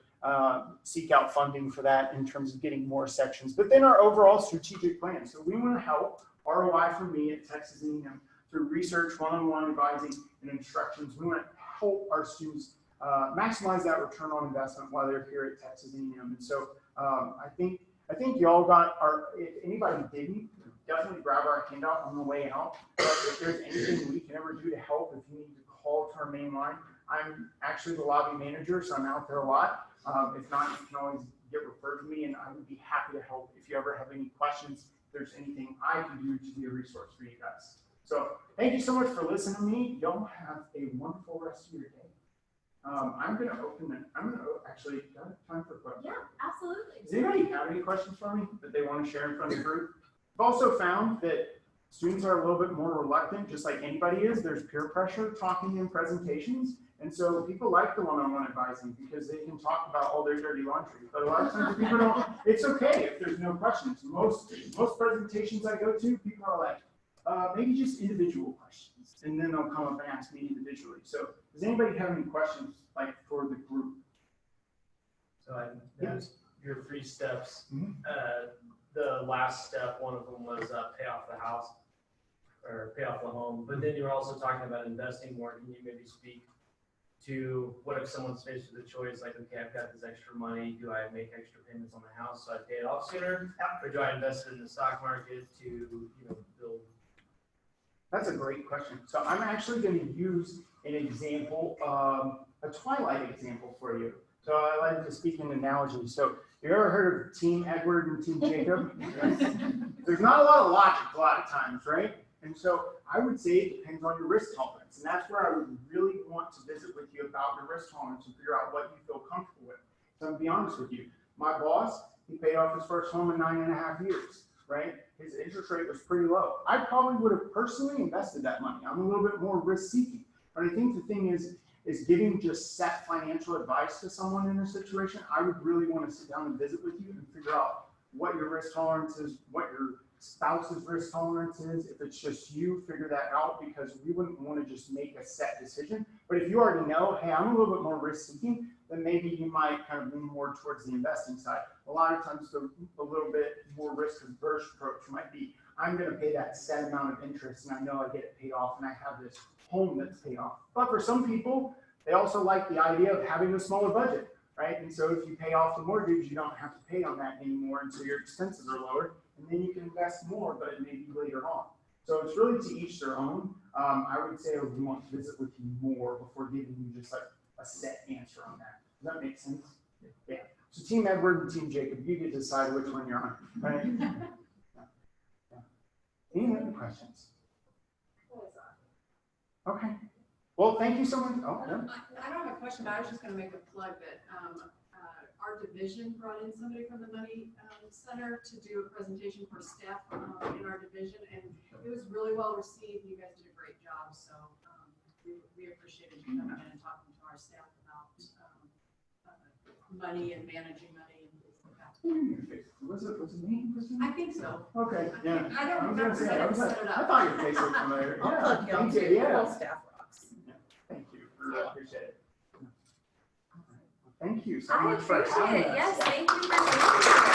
S2: seek out funding for that in terms of getting more sections. But then our overall strategic plan. So we want to help ROI for me at Texas A&M through research, one-on-one advising, and instructions. We want to help our students maximize that return on investment while they're here at Texas A&M. And so I think y'all got our. If anybody didn't, definitely grab our handout on the way out. But if there's anything we can ever do to help, if you need to call to our main line, I'm actually the lobby manager, so I'm out there a lot. If not, you can always get referred to me, and I would be happy to help if you ever have any questions. If there's anything I can do to be a resource for you guys. So thank you so much for listening to me. Y'all have a wonderful rest of your day. I'm going to open it. Actually, do I have time for questions?
S1: Yeah, absolutely.
S2: Does anybody have any questions for me that they want to share in front of the group? I've also found that students are a little bit more reluctant, just like anybody is. There's peer pressure talking in presentations. And so people like the one-on-one advising because they can talk about all their dirty laundry. But a lot of times people don't. It's okay if there's no questions. Most presentations I go to, people are like, maybe just individual questions, and then they'll come up and ask me individually. So does anybody have any questions like for the group?
S4: So there's your 3 steps.
S2: Mm-hmm.
S4: The last step, one of them was pay off the house or pay off the home. But then you were also talking about investing more. Can you maybe speak to what if someone's faced with a choice like, okay, I've got this extra money. Do I make extra payments on the house so I pay it off sooner, or do I invest it in the stock market to build?
S2: That's a great question. So I'm actually going to use an example, a Twilight example for you. So I like to speak in analogies. So you ever heard of Team Edward and Team Jacob? There's not a lot of logic a lot of times, right? And so I would say it depends on your risk tolerance. And that's where I would really want to visit with you about your risk tolerance and figure out what you feel comfortable with. So I'm going to be honest with you. My boss, he paid off his first home in 9.5 years, right? His interest rate was pretty low. I probably would have personally invested that money. I'm a little bit more risk seeking. But I think the thing is giving just set financial advice to someone in this situation. I would really want to sit down and visit with you and figure out what your risk tolerance is, what your spouse's risk tolerance is. If it's just you, figure that out, because we wouldn't want to just make a set decision. But if you already know, hey, I'm a little bit more risk seeking, then maybe you might kind of lean more towards the investing side. A lot of times a little bit more risk averse approach might be, I'm going to pay that set amount of interest and I know I get it paid off and I have this home that's paid off. But for some people, they also like the idea of having a smaller budget, right? And so if you pay off the mortgage, you don't have to pay on that anymore, and so your expenses are lower, and then you can invest more, but it may be later on. So it's really to each their own. I would say I would want to visit with you more before giving you just like a set answer on that. Does that make sense? Yeah. So Team Edward and Team Jacob, you get to decide which one you're on, right? Yeah. Any other questions? Okay. Well, thank you so much. Oh, yeah.
S5: I don't have a question, but I was just going to make a plug that our division brought in somebody from the Money Center to do a presentation for staff in our division, and it was really well received. You guys did a great job, so we appreciated you coming in and talking to our staff about money and managing money and things like that.
S2: Was it me?
S5: I think so.
S2: Okay, yeah.
S5: I don't
S2: was gonna
S5: remember
S2: say,
S5: setting
S2: I was like,
S5: it
S2: I
S5: up.
S2: thought your face looked familiar.
S3: I'll
S2: Yeah,
S3: plug you on
S2: thank
S3: too.
S2: you, yeah.
S3: Whole staff rocks.
S2: Thank you, really appreciate it. Thank you so
S1: I
S2: much for
S1: appreciate
S2: having
S1: it.
S2: us.
S1: Yes, thank you for being here.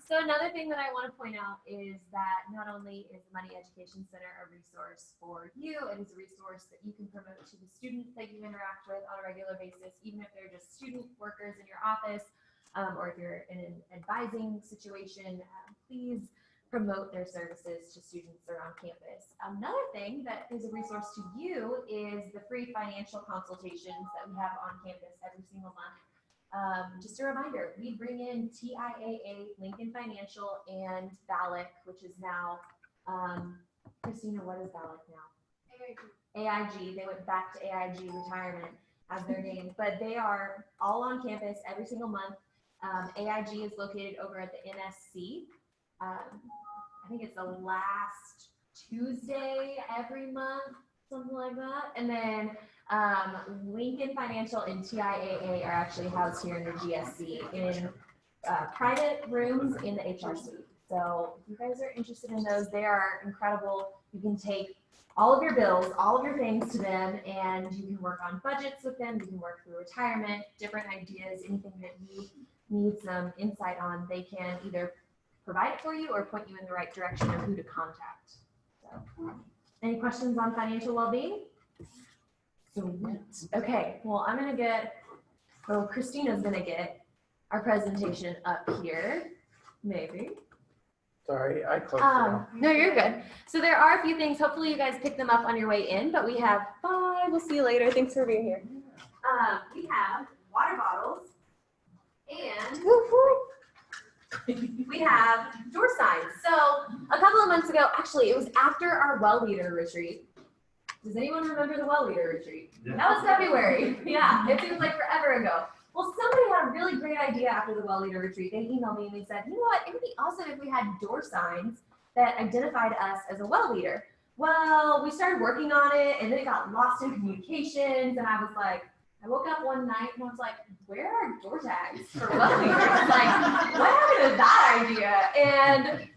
S1: So another thing that I want to point out is that not only is the Money Education Center a resource for you, it is a resource that you can promote to the students that you interact with on a regular basis, even if they're just student workers in your office, or if you're in an advising situation, please promote their services to students around campus. Another thing that is a resource to you is the free financial consultations that we have on campus every single month. Just a reminder, we bring in TIAA, Lincoln Financial, and VALIC, which is now, Christina, what is VALIC now? AIG. They went back to AIG retirement as their name, but they are all on campus every single month. AIG is located over at the NSC. I think it's the last Tuesday every month, something like that. And then Lincoln Financial and TIAA are actually housed here in the GSC in private rooms in the HRC. So if you guys are interested in those, they are incredible. You can take all of your bills, all of your things to them, and you can work on budgets with them. You can work through retirement, different ideas, anything that you need some insight on. They can either provide it for you or point you in the right direction of who to contact. So, any questions on financial well-being? Sweet. Okay, well, Christina's gonna get our presentation up here, maybe.
S2: Sorry, I closed it off.
S1: No, you're good. So there are a few things. Hopefully you guys pick them up on your way in, but we have, bye, we'll see you later. Thanks for being here. We have water bottles and we have door signs. So a couple of months ago, actually, it was after our WELLLeader retreat. Does anyone remember the WELLLeader retreat? Yeah. That was February. Yeah, it seems like forever ago. Well, somebody had a really great idea after the WELLLeader retreat. They emailed me and they said, you know what, it would be awesome if we had door signs that identified us as a well leader. Well, we started working on it and then it got lost in communications. And I was like, I woke up one night and I was like, where are door tags for well leaders? Like, what happened to that idea? And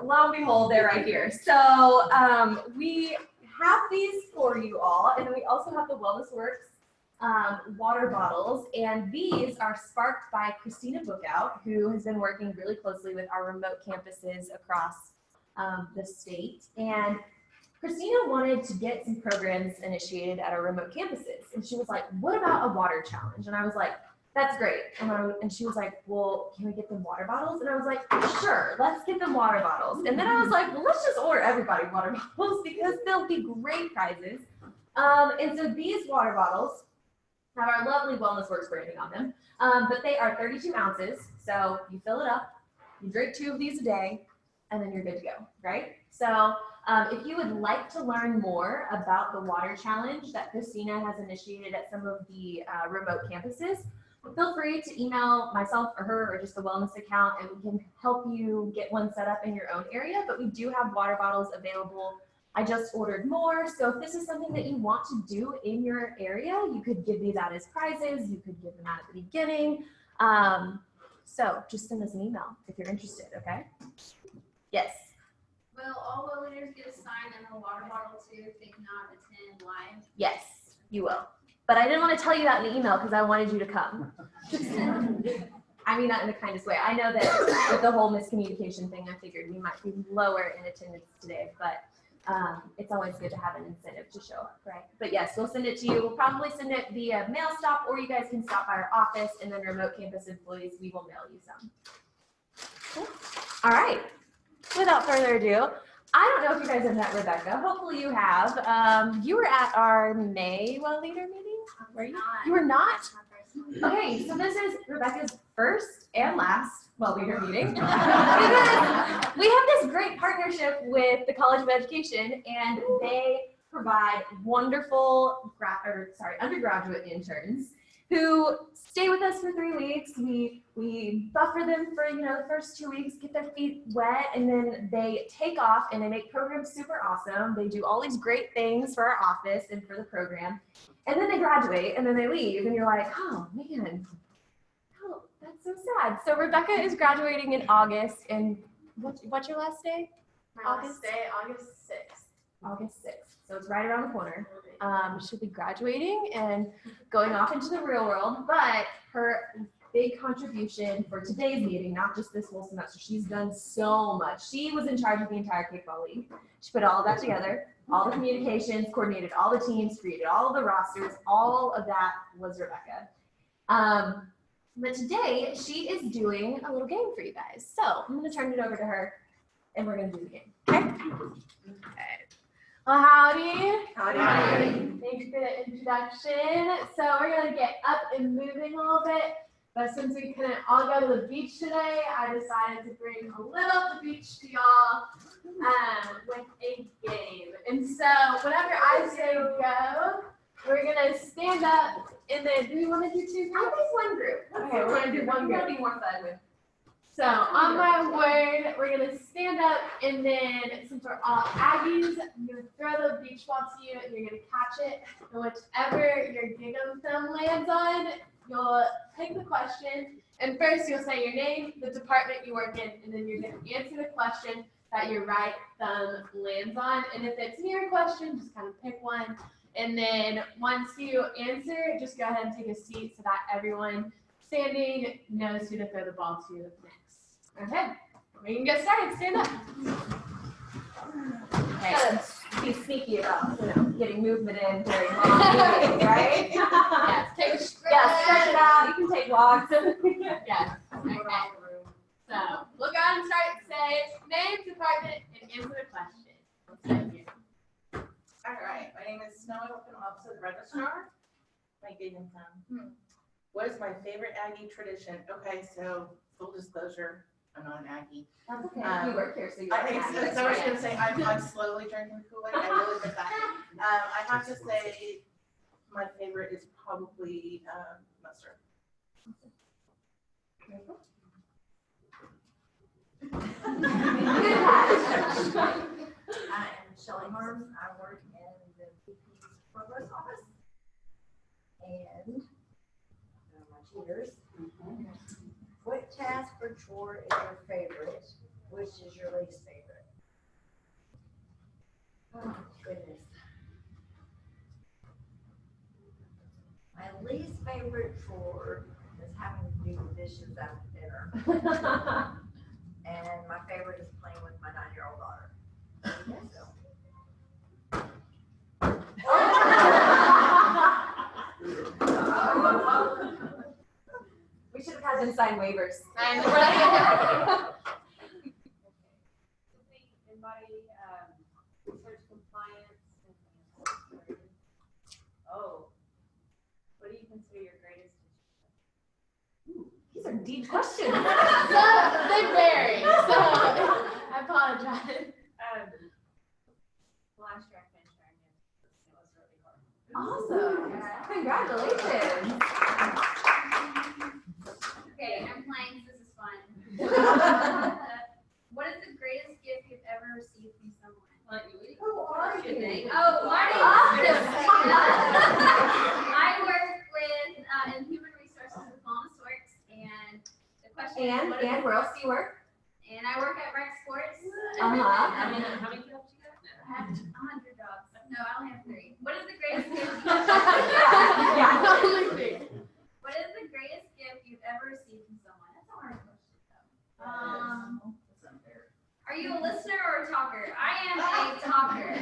S1: lo and behold, they're right here. So we have these for you all. And then we also have the Wellness Works water bottles, and these are sparked by Christina Bookout, who has been working really closely with our remote campuses across the state. And Christina wanted to get some programs initiated at our remote campuses, and she was like, what about a water challenge? And I was like, that's great. And she was like, well, can we get them water bottles? And I was like, sure, let's get them water bottles. And then I was like, well, let's just order everybody water bottles because they'll be great prizes. And so these water bottles have our lovely Wellness Works branding on them, but they are 32 ounces. So you fill it up, you drink 2 of these a day, and then you're good to go, right? So if you would like to learn more about the water challenge that Christina has initiated at some of the remote campuses, feel free to email myself or her or just the wellness account, and we can help you get one set up in your own area. But we do have water bottles available. I just ordered more. So if this is something that you want to do in your area, you could give these out as prizes. You could give them out at the beginning. So just send us an email if you're interested, okay? Yes.
S6: Will all well leaders get a sign and a water bottle too if they cannot attend live?
S1: Yes, you will. But I didn't want to tell you that in the email because I wanted you to come. I mean that in the kindest way. I know that with the whole miscommunication thing, I figured we might be lower in attendance today, but it's always good to have an incentive to show up, right? But yes, we'll send it to you. We'll probably send it via mail stop, or you guys can stop by our office, and then remote campus employees, we will mail you some. Okay. All right. Without further ado, I don't know if you guys have met Rebecca. Hopefully you have. You were at our May WELLLeader meeting. Were you? You were not? Okay, so this is Rebecca's first and last WELLLeader meeting. Because we have this great partnership with the College of Education, and they provide wonderful undergraduate interns who stay with us for 3 weeks. We buffer them for the first 2 weeks, get their feet wet, and then they take off and they make programs super awesome. They do all these great things for our office and for the program, and then they graduate and then they leave, and you're like, oh man, oh, that's so sad. So Rebecca is graduating in August, and what's your last day?
S6: My last day, August 6th.
S1: August 6th. So it's right around the corner. She'll be graduating and going off into the real world, but her big contribution for today's meeting, not just this whole semester, she's done so much. She was in charge of the entire K-12 league. She put all of that together, all the communications, coordinated all the teams, created all of the rosters, all of that was Rebecca. But today she is doing a little game for you guys. So I'm gonna turn it over to her and we're gonna do the game, okay? Okay. Well, howdy.
S3: Howdy.
S1: Thanks for the introduction. So we're gonna get up and moving a little bit.
S7: But since we couldn't all go to the beach today, I decided to bring a little of the beach to y'all with a game. And so whenever I say go, we're gonna stand up and then do we want to do two
S1: I
S7: groups?
S1: think one group.
S7: Okay, we're gonna do one
S1: We're
S7: group.
S1: gonna be more fun with.
S7: So on my word, we're gonna stand up and then since we're all Aggies, I'm gonna throw the beach ball to you and you're gonna catch it. And whichever your giggle thumb lands on, you'll pick the question. And first you'll say your name, the department you work in, and then you're gonna answer the question that your right thumb lands on. And if it's near a question, just kind of pick one. And then once you answer, just go ahead and take a seat so that everyone standing knows who to throw the ball to next. Okay, we can get started. Stand up.
S1: Okay. Be sneaky about, getting movement in during long meetings, right?
S7: Yes, take a stretch.
S1: Yeah, stretch it out. You can take walks.
S7: Yes. Okay. So look out and start. Say name, department, and answer the question. Let's start here.
S3: All right, my name is Snow. I work in the office of the registrar. My giggling thumb. What is my favorite Aggie tradition? Okay, so full disclosure, I'm not an Aggie.
S1: That's okay. You work here, so you
S3: I think so. So I was gonna say I'm slowly drinking Kool-Aid. I really admit that. I have to say my favorite is probably mustard.
S8: I am Shelley Harms. I work in the VP's progress office. And my cheaters. What task or chore is your favorite? Which is your least favorite? Oh, goodness. My least favorite chore is having to do the dishes after dinner. And my favorite is playing with my 9-year-old daughter.
S1: We should have had them sign waivers.
S7: And
S5: In my research compliance and what do you consider your greatest
S1: These are deep questions.
S7: so they vary. So I apologize.
S6: Last year I finished Iron Man. It was really hard.
S1: Awesome. Congratulations.
S6: Okay, I'm playing, so this is fun. What is the greatest gift you've ever received from someone?
S8: Who are you?
S6: Oh, Marty.
S1: Awesome.
S6: I work with, in human resources with Wellness Works, and the question is, what is
S1: And where else do you work?
S6: and I work at Rec Sports.
S1: Uh-huh.
S4: How many kids you got?
S6: I have 100 dogs. No, I only have 3. What is the greatest gift?
S1: Yeah.
S7: Only three.
S6: What is the greatest gift you've ever received from someone? That's a hard question, though. Are you a listener or a talker? I am a talker.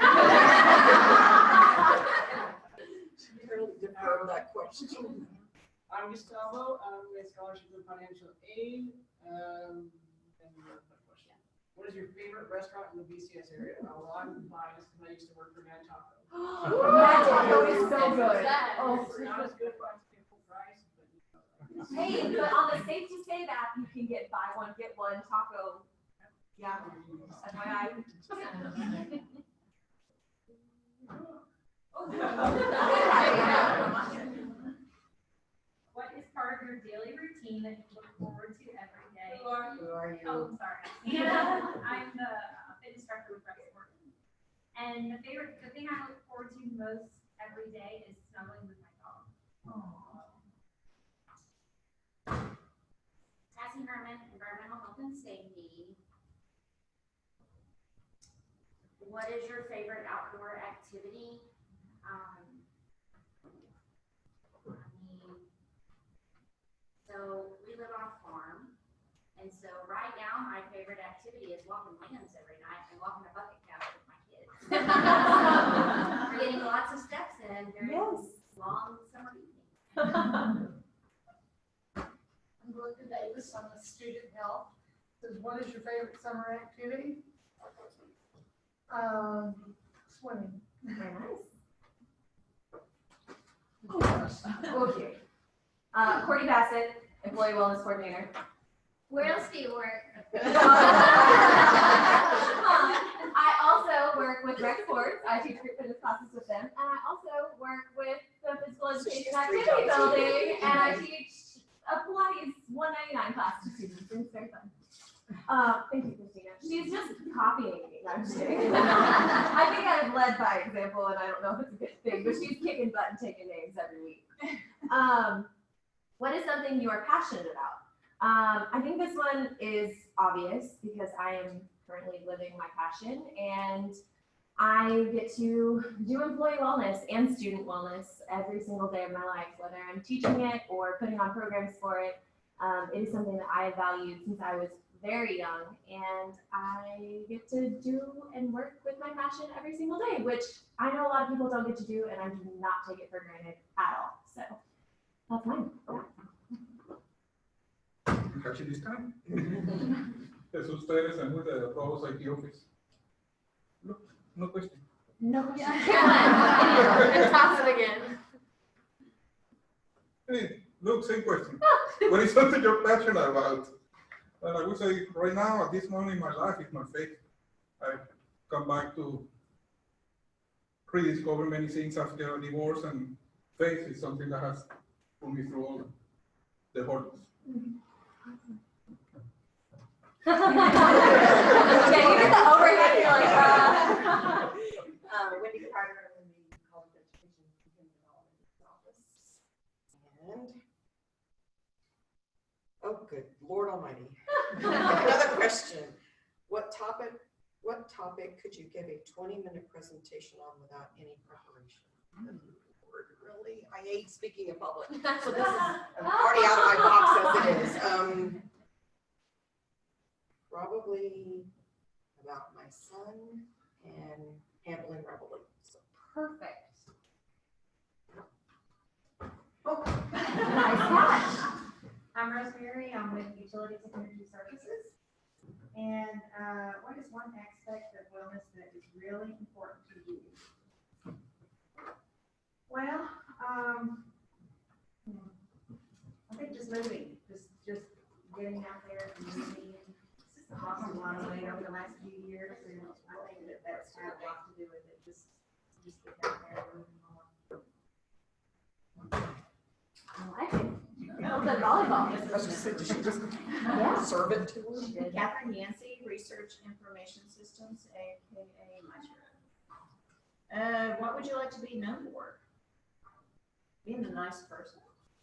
S8: That question.
S9: I'm Gustavo. I'm with Scholarships and Financial Aid. And my question. What is your favorite restaurant in the BCS area? Well, I'm biased because I used to work for Mad Taco.
S1: That taco is so good. Oh.
S9: It's not as good as full price, but
S1: Hey, but on the safe to say that, you can get buy one, get one taco. Yeah. FYI.
S6: What is part of your daily routine that you look forward to every day?
S8: Who are you?
S6: Oh, sorry. Yeah, I'm the fitness director with Rec Sports. And the thing I look forward to most every day is snuggling with my dog. Cassie Herman, Environmental Health and Safety. What is your favorite outdoor activity? So we live on a farm, and so right now my favorite activity is walking lambs every night and walking a bucket couch with my kids. We're getting lots of steps in during long summer evenings.
S10: I'm Belinda Davis. I'm a student health. Says, what is your favorite summer activity? Swimming.
S1: Very nice. Okay. Courtney Bassett, employee wellness coordinator.
S6: Where else do you work?
S1: I also work with rec sports. I teach group fitness classes with them. And I also work with the physical education activity building. And I teach a Pilates 199 class to students. It's very fun. Thank you, Christina. She's just copying me. No, I'm just kidding. I think I've led by example, and I don't know if it's a good thing, but she's kicking butt and taking names every week. What is something you are passionate about? I think this one is obvious because I am currently living my passion, and I get to do employee wellness and student wellness every single day of my life, whether I'm teaching it or putting on programs for it. It is something that I valued since I was very young, and I get to do and work with my passion every single day, which I know a lot of people don't get to do, and I do not take it for granted at all. So that's mine.
S11: Catch you this time. Jesús Pérez, I'm with the Provost IT office. Look, no question.
S1: No question. Caroline, toss it again.
S11: Hey, look, same question. What is something you're passionate about? And I would say right now, at this moment in my life, it's my faith. I've come back to rediscover many things after a divorce, and faith is something that has put me through all the hurdles.
S1: Yeah, you get the overhead, you're like,
S12: Wendy Carter, I'm in the College Education and Development Office. And, oh, good Lord Almighty. Another question. What topic could you give a 20-minute presentation on without any preparation? Lord, really? I hate speaking in public. So this is I'm already out of my box as it is. Probably about my son and handling Reveille. So
S1: perfect.
S12: oh.
S1: Nice catch.
S8: I'm Rosemary, I'm with Utilities and Energy Services. And what is one aspect of wellness that is really important to you? Well, I think just moving, just getting out there and moving. I've lost a lot of weight over the last few years, and I think that that's had a lot to do with it. Just get out there and moving on.
S1: I like it. Oh, the volleyball.
S12: I was just saying, did she just
S1: Yeah.
S12: serve it to her?
S8: Catherine Yancey, Research Information Systems, aka Maestro. What would you like to be known for? Being a nice person.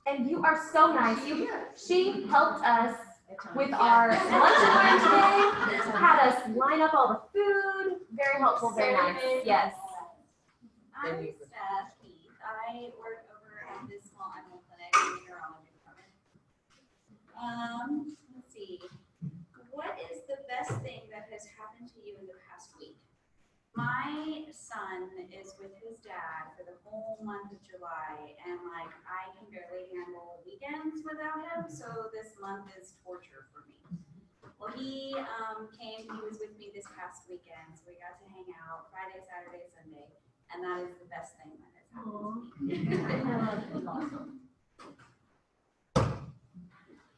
S1: And you are so nice. She helped us with our lunch and learn today, had us line up all the food. Very helpful, very nice. Yes.
S6: I'm Steph Keith. I work over at this small animal clinic in the neurology department. Let's see. What is the best thing that has happened to you in the past week? My son is with his dad for the whole month of July, and like I can barely handle weekends without him, so this month is torture for me. Well, he was with me this past weekend, so we got to hang out Friday, Saturday, Sunday, and that is the best thing that has happened to me.
S1: Awesome.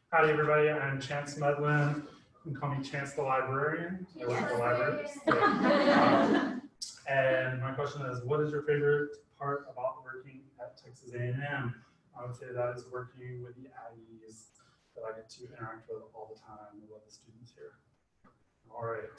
S13: Howdy, everybody. I'm Chance Medlin. You can call me Chance the Librarian. I work at the library. And my question is, what is your favorite part about working at Texas A&M? I would say that is working with the Aggies that I get to interact with all the time. I love the students here. All right.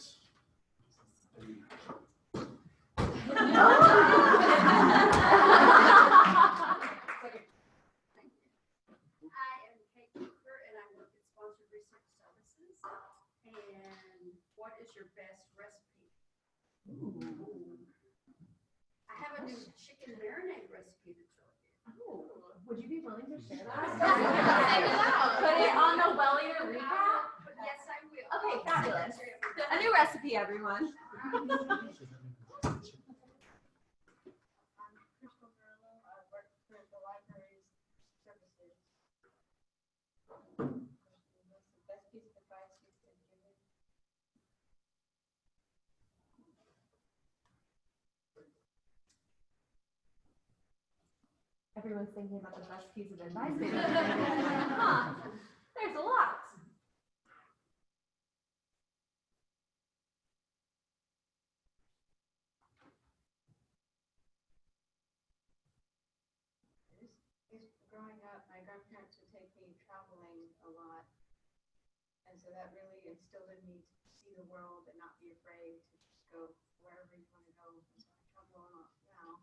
S5: And what is your best recipe? I have a new chicken marinade recipe to show you.
S1: Oh, would you be willing to share that? Put it on the WELLLeader recap?
S5: Yes, I will.
S1: Okay, fabulous. A new recipe, everyone. Everyone's thinking about the best piece of advice they've ever given. Huh. There's a lot.
S5: Growing up, my grandparents would take me traveling a lot. And so that really instilled in me to see the world and not be afraid to just go wherever you want to go. And so I travel a lot now.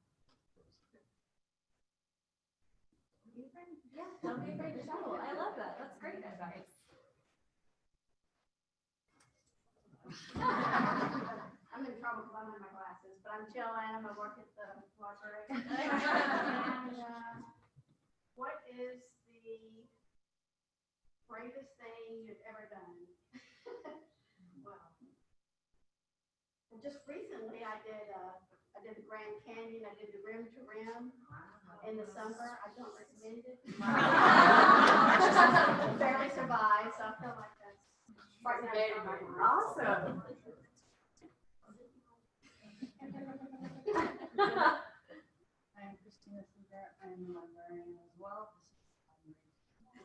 S1: Yeah, don't be afraid to travel. I love that. That's great advice.
S7: I'm in trouble because I don't have my glasses, but I'm chilling. I'm gonna work at the library. And, what is the greatest thing you've ever done? Well, just recently I did the Grand Canyon. I did the rim to rim in the summer. I don't recommend it. Barely survived, so I feel like that's part of it.
S1: Awesome.
S10: I'm Christina Seaver. I'm a librarian as well.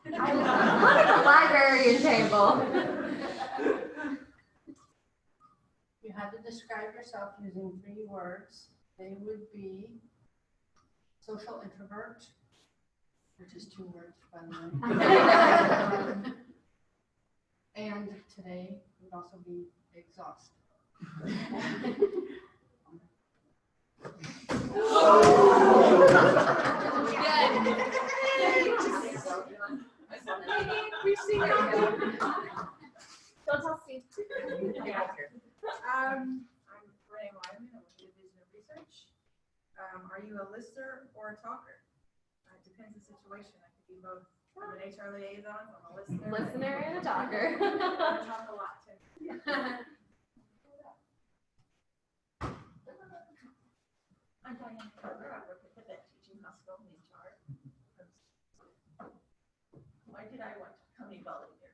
S1: I look at the librarian table.
S10: You had to describe yourself using 3 words. They would be social introvert, which is 2 words, by the way. And today would also be exhausted.
S1: We've seen it. Don't tell Steve.
S14: I'm Renee Wyman. I'm with the Division of Research. Are you a listener or a talker? It depends the situation. I could be both. I'm an HR liaison. I'm a listener.
S1: Listener and a talker.
S14: I talk a lot too. I'm Diane Carter. I work at the Vet Teaching Hospital in HR. Why did I want to become a WELLLeader?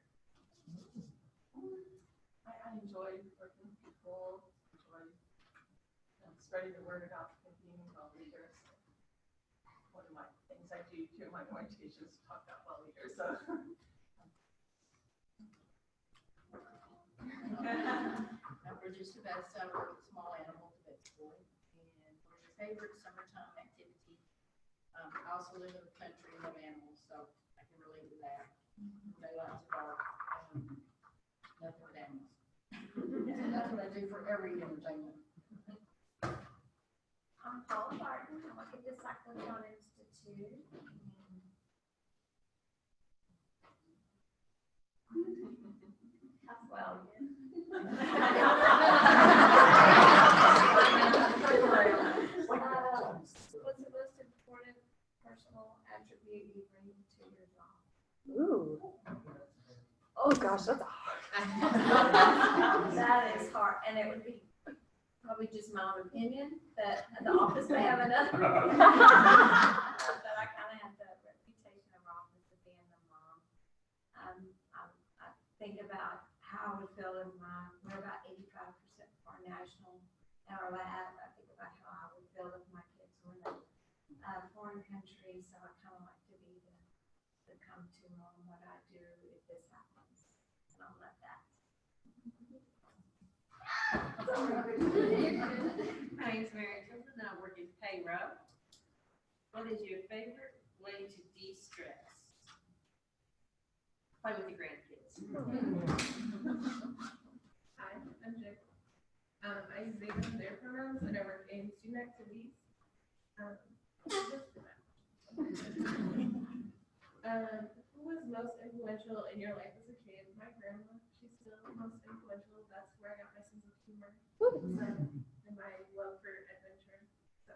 S14: I enjoy working with people, enjoy spreading the word about being WELLLeaders. One of my things I do during my orientation is talk about WELLLeaders. So.
S10: I'm Bridget Sebesta. I work at Small Animals Vet School. And what's your favorite summertime activity? I also live in the country and love animals, so I can relate to that. They like to bark. Nothing but animals. And that's what I do for every entertainment.
S6: I'm Paula Barton. I work at the Cyclotron Institute. Well, what's the most important personal attribute you bring to your job?
S1: Ooh. Oh gosh, that's hard.
S6: That is hard, and it would be probably just my own opinion that the office may have another. But I kind of have the reputation of our office of being the mom. I think about how I would feel if we're about 85% of our national at our lab. I think about how I would feel if my kids were in a foreign country. So I kind of like to be the come-to mom, what I do if this happens. And I'll let that.
S15: My name's Mary Tilden, and I work in payroll. What is your favorite way to de-stress? Play with your grandkids.
S16: Hi, I'm Jick. I use they them, their pronouns, and I work in student activities. Who was most influential in your life as a kid? My grandma. She's still most influential. That's where I got my sense of humor and my love for adventure. So.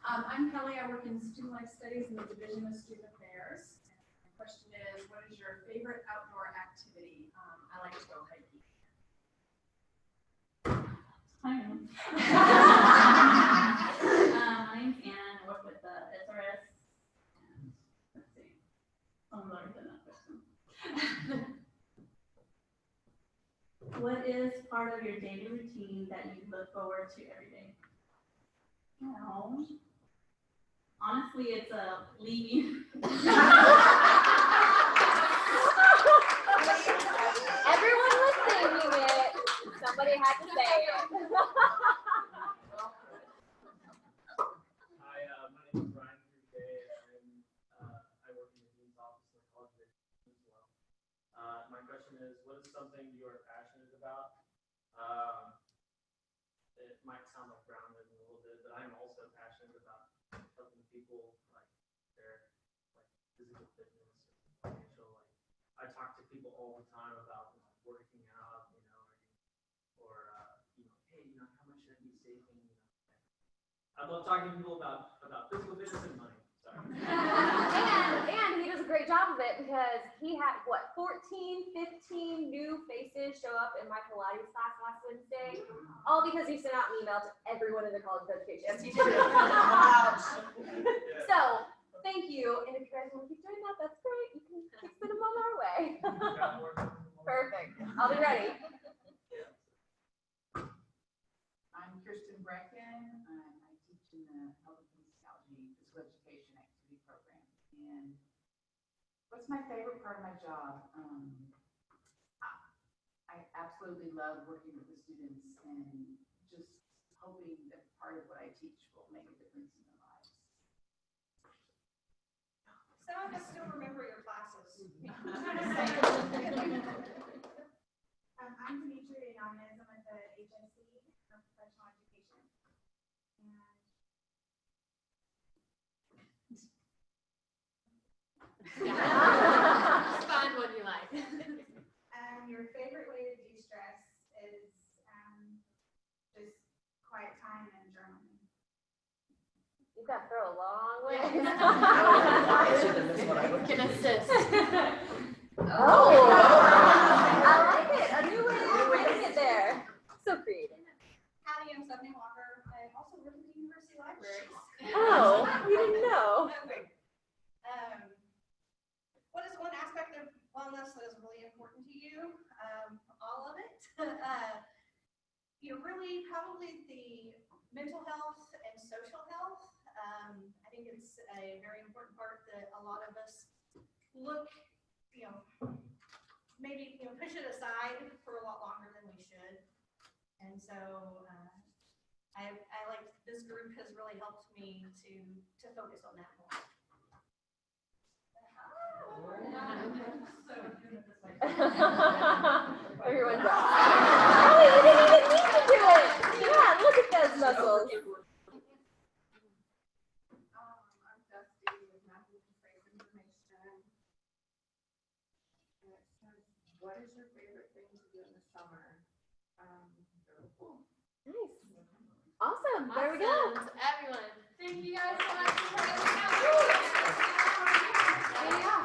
S5: I'm Kelly. I work in student life studies in the Division of Student Affairs. And my question is, what is your favorite outdoor activity? I like to go hiking.
S15: My name's Anne. I work with the SRS. And let's see. I'm learning that question. What is part of your daily routine that you look forward to every day? Honestly, it's leaving.
S1: Everyone was thinking it. Somebody had to say it.
S4: Hi, my name is Brian Fruquet. I work in the dean's office in the college of education as well. My question is, what is something you are passionate about? It might sound like grounded a little bit, but I'm also passionate about helping people like their physical fitness or financial. I talk to people all the time about working out, or hey, how much should I be saving? I love talking to people about physical fitness and money. Sorry.
S1: and he does a great job of it because he had, 14, 15 new faces show up in my Pilates class last Wednesday, all because he sent out an email to everyone in the college of education.
S12: Yes, he did.
S1: So, thank you, and if you guys want to keep doing that, that's great. You can keep sending them on our way. Perfect. I'll be ready.
S10: I'm Kirsten Brecken. I teach in the Health and Physiology Physical Education Activity Program. And what's my favorite part of my job? I absolutely love working with the students and just hoping that part of what I teach will make a difference in their lives.
S17: Some of us still remember your classes.
S16: I'm Dimitri Yanez. I'm at the HSC for professional education.
S7: Find what you like.
S16: Your favorite way to de-stress is just quiet time and journaling.
S1: You've got to throw a long way.
S7: Can assist.
S1: Oh, I like it. A new way to bring it there. So creative.
S17: Howdy, I'm Stephanie Walker. I also work at the University Library.
S1: Oh, you didn't know.
S17: Okay. What is one aspect of wellness that is really important to you? All of it. Really probably the mental health and social health. I think it's a very important part that a lot of us look, maybe push it aside for a lot longer than we should. And so I like this group has really helped me to focus on that more.
S1: Everyone does. Oh, you didn't even need to do it. Yeah, look at those muscles.
S5: I'm Dusty with Mapping and Trace Information. And it says, what is your favorite thing to do in the summer?
S1: Nice. Awesome. There we go.
S7: Awesome. Everyone, thank you guys so much for coming out.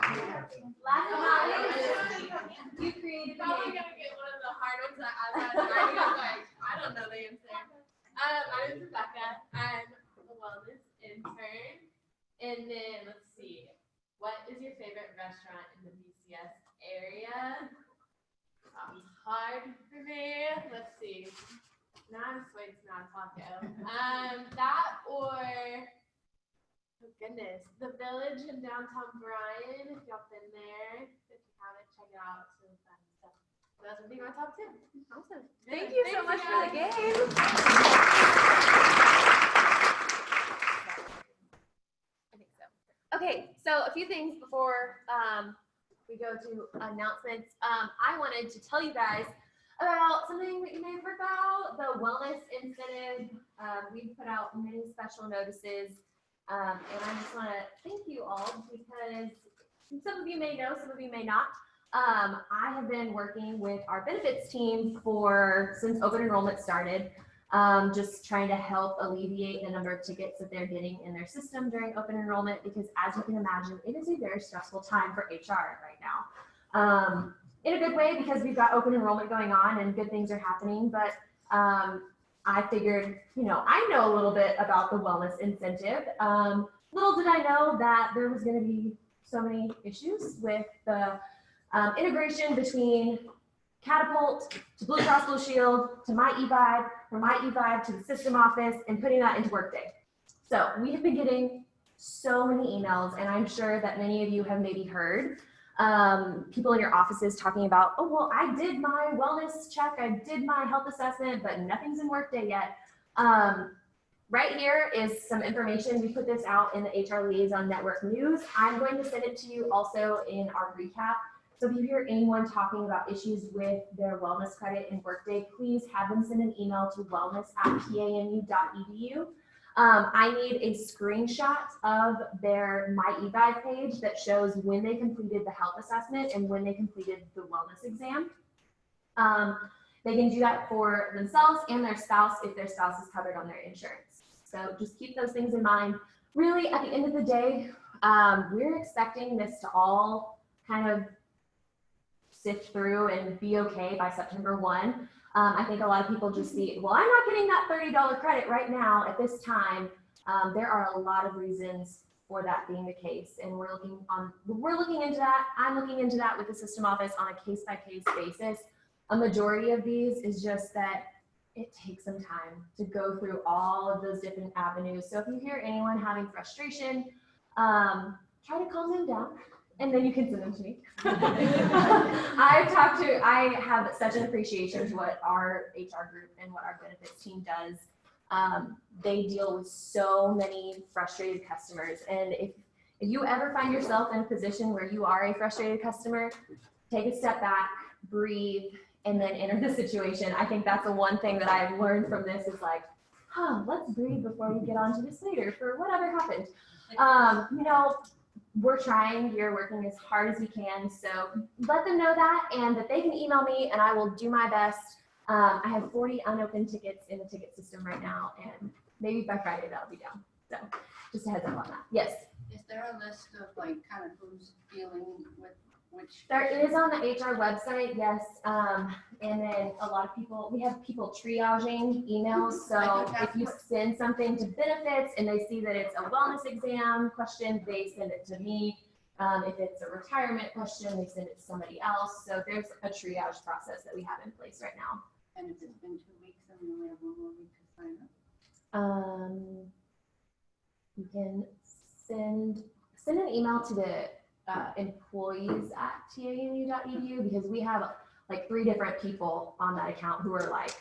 S7: Last but not least, you created probably gonna get one of the hard ones that I've had writing. I was like, I don't know the answer. My name's Rebecca. I'm a wellness intern. And then let's see, what is your favorite restaurant in the BCS area? That was hard for me. Let's see. Now I'm swaying to not taco. That or, oh goodness, the Village in downtown Bryan. If y'all been there, if you haven't, check it out. It's really fun stuff. Those would be my top 2.
S1: Awesome. Thank you so much for the game. I think so. Okay, so a few things before we go to announcements. I wanted to tell you guys about something that you may have heard about, the wellness incentive. We've put out many special notices, and I just want to thank you all because some of you may know, some of you may not. I have been working with our benefits team since open enrollment started, just trying to help alleviate the number of tickets that they're getting in their system during open enrollment, because as you can imagine, it is a very stressful time for HR right now. In a good way, because we've got open enrollment going on and good things are happening, but I figured, I know a little bit about the wellness incentive. Little did I know that there was going to be so many issues with the integration between Catapult to Blue Cross Blue Shield to My eVibe, from My eVibe to the system office, and putting that into Workday. So we have been getting so many emails, and I'm sure that many of you have maybe heard people in your offices talking about, oh, well, I did my wellness check, I did my health assessment, but nothing's in Workday yet. Right here is some information. We put this out in the HR Liaison Network News. I'm going to send it to you also in our recap. So if you hear anyone talking about issues with their wellness credit in Workday, please have them send an email to wellness@tanu.edu. I need a screenshot of their My eVive page that shows when they completed the health assessment and when they completed the wellness exam. They can do that for themselves and their spouse if their spouse is covered on their insurance. So just keep those things in mind. Really, at the end of the day, we're expecting this to all kind of sift through and be okay by September 1. I think a lot of people just see, well, I'm not getting that $30 credit right now at this time. There are a lot of reasons for that being the case, and we're looking into that. I'm looking into that with the system office on a case-by-case basis. A majority of these is just that it takes some time to go through all of those different avenues. So if you hear anyone having frustration, try to calm them down, and then you can send them to me. I have such an appreciation to what our HR group and what our benefits team does. They deal with so many frustrated customers, and if you ever find yourself in a position where you are a frustrated customer, take a step back, breathe, and then enter the situation. I think that's the one thing that I've learned from this is like, let's breathe before we get onto this later for whatever happened. You know, we're trying, we're working as hard as we can. So let them know that, and that they can email me and I will do my best. I have 40 unopened tickets in the ticket system right now, and maybe by Friday that'll be down. So just a heads up on that. Yes.
S10: Is there a list of like kind of who's dealing with which?
S1: There is on the HR website, yes. And then a lot of people, we have people triaging emails. So if you send something to benefits and they see that it's a wellness exam question, they send it to me. If it's a retirement question, they send it to somebody else. So there's a triage process that we have in place right now.
S10: And if it's been 2 weeks and we only have 1 more week to sign up?
S1: You can send an email to the employees at tanu.edu, because we have like 3 different people on that account who are like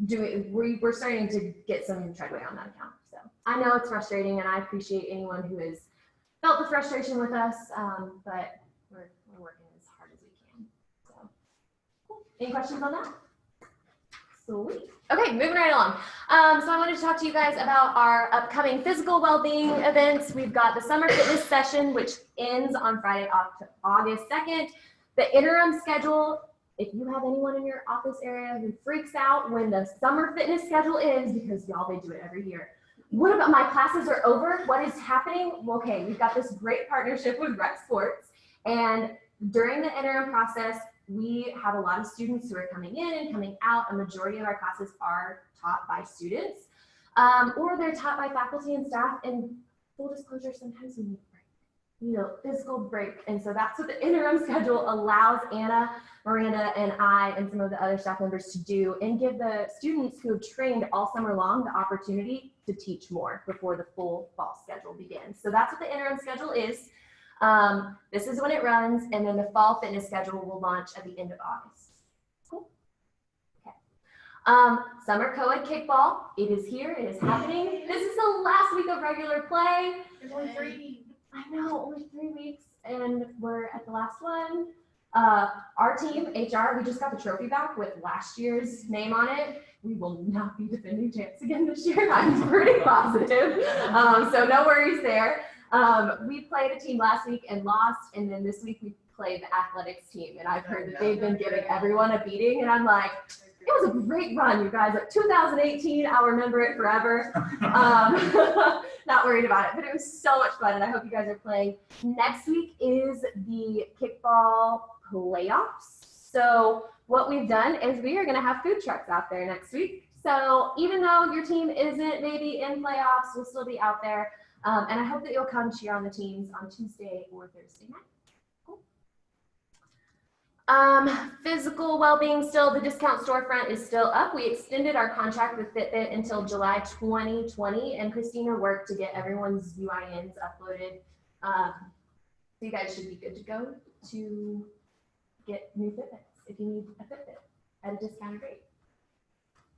S1: we're starting to get some treadway on that account. So I know it's frustrating, and I appreciate anyone who has felt the frustration with us, but we're working as hard as we can. So cool. Any questions on that? Sweet. Okay, moving right along. So I wanted to talk to you guys about our upcoming physical well-being events. We've got the summer fitness session, which ends on Friday, August 2nd. The interim schedule, if you have anyone in your office area who freaks out when the summer fitness schedule is, because y'all, they do it every year. What about my classes are over? What is happening? Okay, we've got this great partnership with Rec Sports, and during the interim process, we have a lot of students who are coming in and coming out. A majority of our classes are taught by students, or they're taught by faculty and staff. And full disclosure, sometimes we need a break, you know, physical break. And so that's what the interim schedule allows Anna, Miranda, and I, and some of the other staff members to do, and give the students who have trained all summer long the opportunity to teach more before the full fall schedule begins. So that's what the interim schedule is. This is when it runs, and then the fall fitness schedule will launch at the end of August. Cool. Okay. Summer co-ed kickball, it is here, it is happening. This is the last week of regular play.
S16: There's only 3.
S1: I know, only 3 weeks, and we're at the last one. Our team, HR, we just got the trophy back with last year's name on it. We will not be defending champs again this year. I'm pretty positive. So no worries there. We played a team last week and lost, and then this week we played the athletics team, and I've heard that they've been giving everyone a beating, and I'm like, it was a great run, you guys. Like 2018, I'll remember it forever. Not worried about it, but it was so much fun, and I hope you guys are playing. Next week is the kickball playoffs. So what we've done is we are going to have food trucks out there next week. So even though your team isn't maybe in playoffs, we'll still be out there. And I hope that you'll come cheer on the teams on Tuesday or Thursday night. Cool. Physical well-being still, the discount storefront is still up. We extended our contract with Fitbit until July 2020, and Christina worked to get everyone's UINs uploaded. So you guys should be good to go to get new Fitbits if you need a Fitbit at a discounted rate.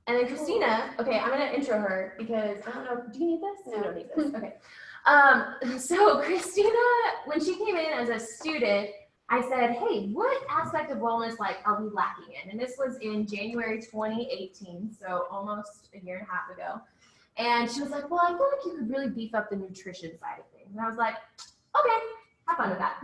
S1: And then Christina, okay, I'm gonna intro her because I don't know, do you need this? No, you don't need this, okay. So Christina, when she came in as a student, I said, hey, what aspect of wellness are we lacking in? And this was in January 2018, so almost a year and a half ago. And she was like, well, I feel like you could really beef up the nutrition side of things. And I was like, okay, have fun with that.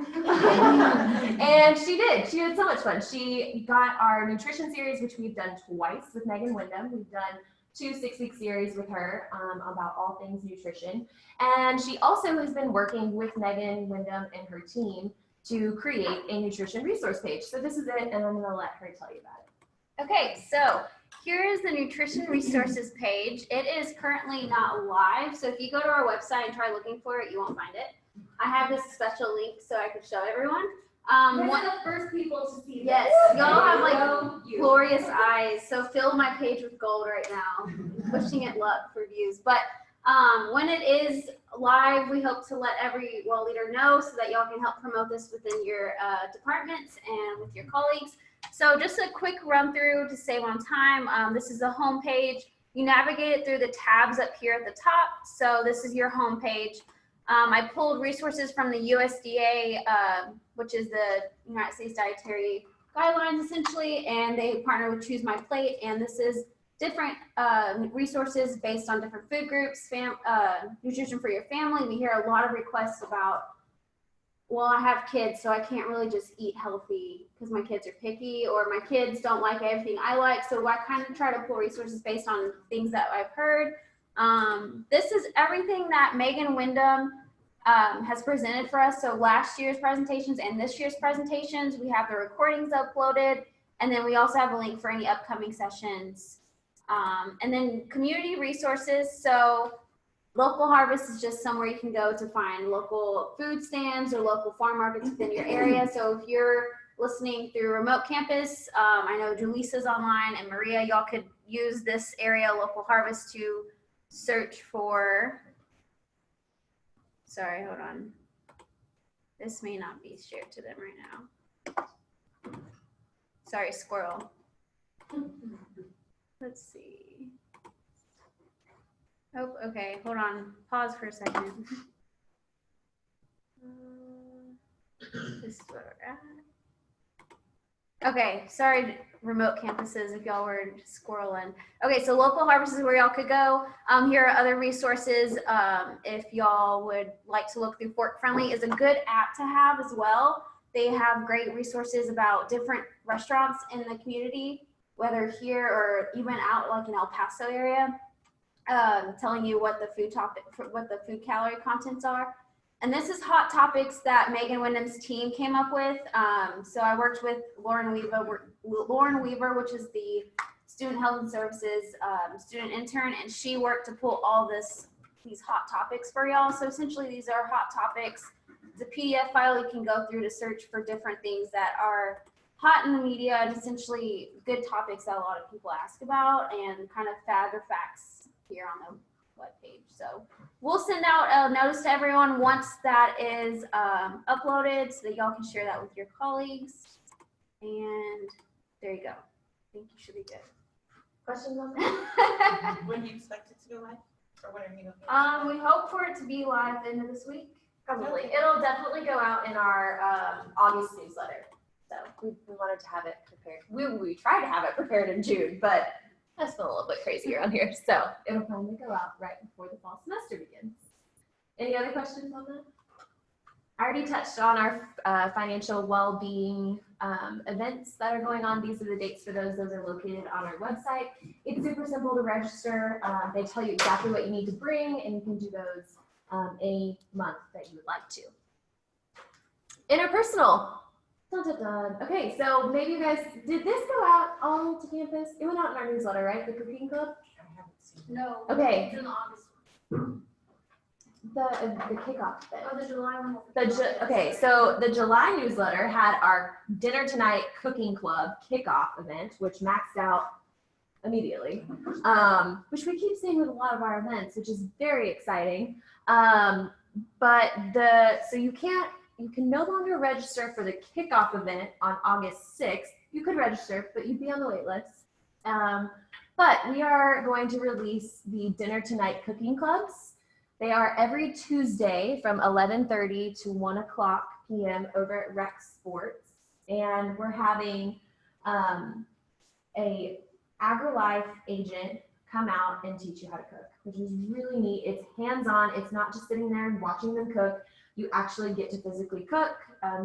S1: And she did. She had so much fun. She got our nutrition series, which we've done twice with Megan Wyndham. We've done 2 6-week series with her about all things nutrition. And she also has been working with Megan Wyndham and her team to create a nutrition resource page. So this is it, and I'm gonna let her tell you about it.
S18: Okay, so here is the nutrition resources page. It is currently not live, so if you go to our website and try looking for it, you won't find it. I have this special link so I could show everyone.
S1: One of the first people to see
S18: yes,
S1: this.
S18: y'all have glorious eyes, so fill my page with gold right now. Wishing it luck for views, but when it is live, we hope to let every well leader know so that y'all can help promote this within your departments and with your colleagues. So just a quick run through to save on time. This is the home page. You navigate it through the tabs up here at the top. So this is your home page. I pulled resources from the USDA, which is the United States Dietary Guidelines essentially, and they partner with Choose My Plate, and this is different resources based on different food groups, nutrition for your family. We hear a lot of requests about, well, I have kids, so I can't really just eat healthy because my kids are picky, or my kids don't like everything I like. So I kind of try to pull resources based on things that I've heard. This is everything that Megan Wyndham has presented for us. So last year's presentations and this year's presentations, we have the recordings uploaded, and then we also have a link for any upcoming sessions. And then community resources. So local harvest is just somewhere you can go to find local food stands or local farm markets within your area. So if you're listening through remote campus, I know Julisa's online and Maria, y'all could use this area, local harvest, to search for, sorry, hold on. This may not be shared to them right now. Sorry, squirrel. Let's see. Oh, okay, hold on. Pause for a second. This is where we're at. Okay, sorry, remote campuses, if y'all were squirreling. Okay, so local harvest is where y'all could go. Here are other resources. If y'all would like to look through Fork Friendly, is a good app to have as well. They have great resources about different restaurants in the community, whether here or even out like in El Paso area, telling you what the food calorie contents are. And this is hot topics that Megan Wyndham's team came up with. So I worked with Lauren Weaver, which is the Student Health and Services student intern, and she worked to pull all these hot topics for y'all. So essentially these are hot topics. It's a PDF file you can go through to search for different things that are hot in the media and essentially good topics that a lot of people ask about, and kind of fact or facts here on the webpage. So we'll send out a notice to everyone once that is uploaded so that y'all can share that with your colleagues. And there you go. I think you should be good.
S1: Questions on that?
S3: When do you expect it to go live? Or when are you going
S1: We hope for it to be live at the end of this week. Probably. It'll definitely go out in our August newsletter. So we wanted to have it prepared. We tried to have it prepared in June, but that's been a little bit crazy around here. So it'll probably go out right before the fall semester begins. Any other questions on that? I already touched on our financial well-being events that are going on. These are the dates for those. Those are located on our website. It's super simple to register. They tell you exactly what you need to bring, and you can do those any month that you would like to. Interpersonal. Dun, dun, dun. Okay, so maybe you guys, did this go out all to campus? It went out in our newsletter, right? The cooking club?
S18: No.
S1: Okay.
S18: It's in August.
S1: The kickoff thing.
S18: Oh, the July one.
S1: Okay, so the July newsletter had our dinner tonight cooking club kickoff event, which maxed out immediately, which we keep seeing with a lot of our events, which is very exciting. So you can no longer register for the kickoff event on August 6th. You could register, but you'd be on the wait list. But we are going to release the dinner tonight cooking clubs. They are every Tuesday from 11:30 to 1 o'clock p.m. over at Rec Sports. And we're having a AgriLife agent come out and teach you how to cook, which is really neat. It's hands-on. It's not just sitting there and watching them cook. You actually get to physically cook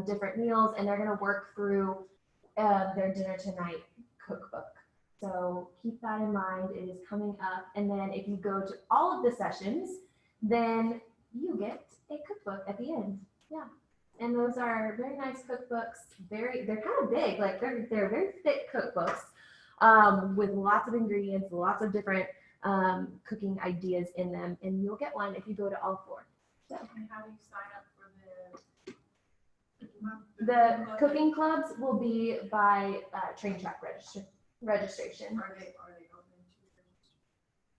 S1: different meals, and they're going to work through their dinner tonight cookbook. So keep that in mind. It is coming up. And then if you go to all of the sessions, then you get a cookbook at the end. Yeah. And those are very nice cookbooks. They're kind of big, like they're very thick cookbooks with lots of ingredients, lots of different cooking ideas in them. And you'll get one if you go to all four. So.
S10: And how do you sign up for
S1: The cooking clubs will be by train track registration.
S10: Are they open to register?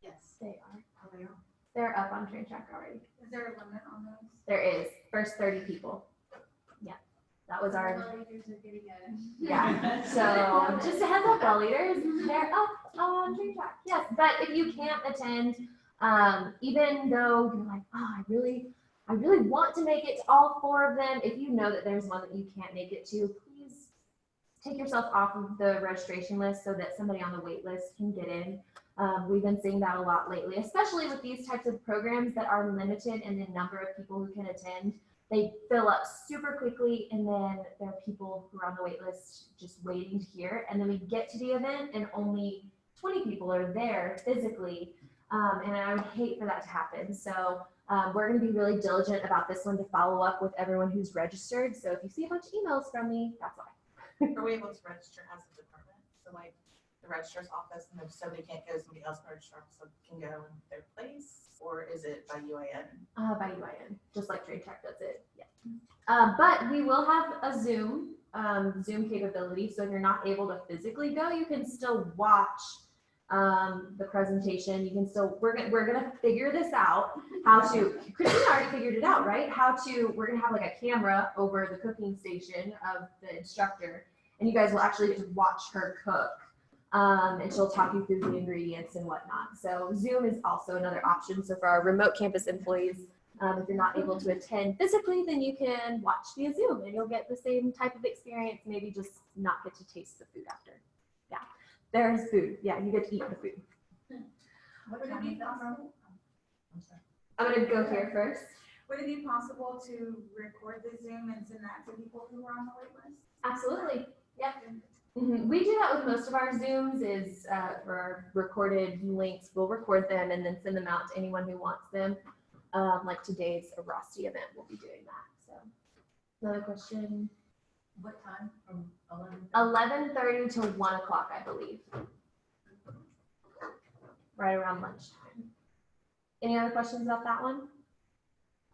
S1: Yes, they are.
S10: Oh, they are.
S1: They're up on train track already.
S17: Is there a limit on those?
S1: There is. First 30 people. Yeah, that was our.
S5: Leaders are getting it.
S1: Yeah. So just a heads up, well leaders, they're up on train track. Yes, but if you can't attend, even though you're like, oh, I really want to make it to all four of them. If you know that there's one that you can't make it to, please take yourself off of the registration list so that somebody on the wait list can get in. We've been seeing that a lot lately, especially with these types of programs that are limited in the number of people who can attend. They fill up super quickly, and then there are people who are on the wait list just waiting to hear. And then we get to the event, and only 20 people are there physically. And I would hate for that to happen. So we're going to be really diligent about this one to follow up with everyone who's registered. So if you see a bunch of emails from me, that's why.
S3: Are we able to register as a department? So like the registrar's office, and if somebody can't go, somebody else in the registrar's office can go in their place? Or is it by UIN?
S1: By UIN, just like train track does it. Yeah. But we will have a Zoom capability. So if you're not able to physically go, you can still watch the presentation. You can still, we're gonna figure this out, how to, Christina already figured it out, right? We're gonna have like a camera over the cooking station of the instructor, and you guys will actually just watch her cook. And she'll talk you through the ingredients and whatnot. So Zoom is also another option. So for our remote campus employees, if you're not able to attend physically, then you can watch via Zoom, and you'll get the same type of experience, maybe just not get to taste the food after. Yeah, there's food. Yeah, you get to eat the food.
S8: Would it be possible?
S1: I'm gonna go here first.
S17: Would it be possible to record the Zoom and send that to people who are on the wait list?
S1: Absolutely. Yeah. We do that with most of our Zooms is for our recorded links, we'll record them and then send them out to anyone who wants them. Like today's Rossi event, we'll be doing that. So another question.
S10: What time? From
S1: 11:30 to 1 o'clock, I believe. Right around lunchtime. Any other questions about that one?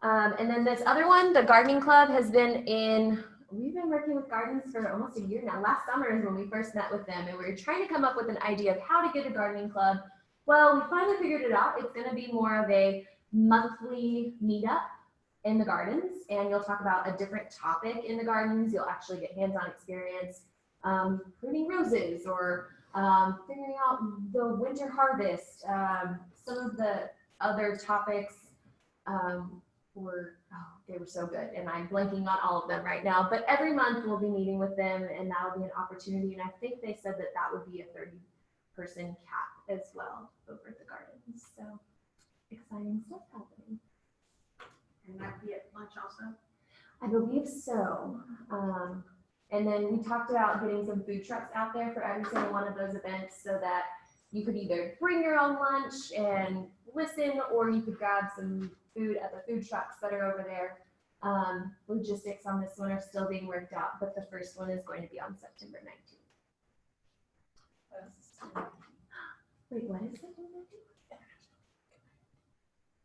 S1: And then this other one, the gardening club has been we've been working with gardens for almost a year now. Last summer is when we first met with them, and we were trying to come up with an idea of how to get a gardening club. Well, we finally figured it out. It's going to be more of a monthly meetup in the gardens, and you'll talk about a different topic in the gardens. You'll actually get hands-on experience pruning roses or figuring out the winter harvest. Some of the other topics they were so good, and I'm blanking on all of them right now, but every month we'll be meeting with them, and that'll be an opportunity. And I think they said that that would be a 30-person cap as well over at the gardens. So exciting stuff happening.
S10: And that be at lunch also?
S1: I believe so. And then we talked about getting some food trucks out there for every single one of those events so that you could either bring your own lunch and listen, or you could grab some food at the food trucks that are over there. Logistics on this one are still being worked out, but the first one is going to be on September 19th. Wait, what is September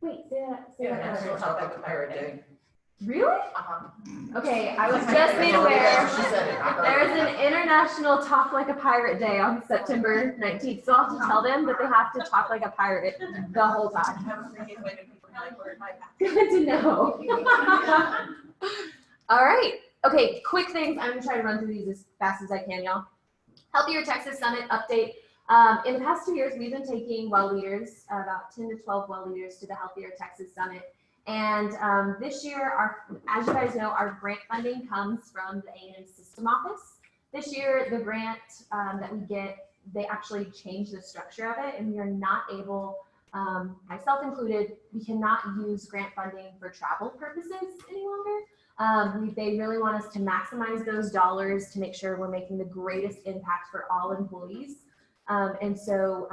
S1: 19th? Wait, say that. Say
S12: Yeah,
S1: that.
S12: National Talk Like a Pirate Day.
S1: Really?
S12: Uh-huh.
S1: Okay, I was just made aware.
S12: She said it, not her.
S1: There's an International Talk Like a Pirate Day on September 19th, so I'll have to tell them that they have to talk like a pirate the whole time. Good to know. All right. Okay, quick things. I'm gonna try to run through these as fast as I can, y'all. Healthier Texas Summit update. In the past 2 years, we've been taking well leaders, about 10 to 12 well leaders to the Healthier Texas Summit. And this year, as you guys know, our grant funding comes from the A&M System Office. This year, the grant that we get, they actually changed the structure of it, and we are not able, myself included, we cannot use grant funding for travel purposes any longer. They really want us to maximize those dollars to make sure we're making the greatest impact for all employees. And so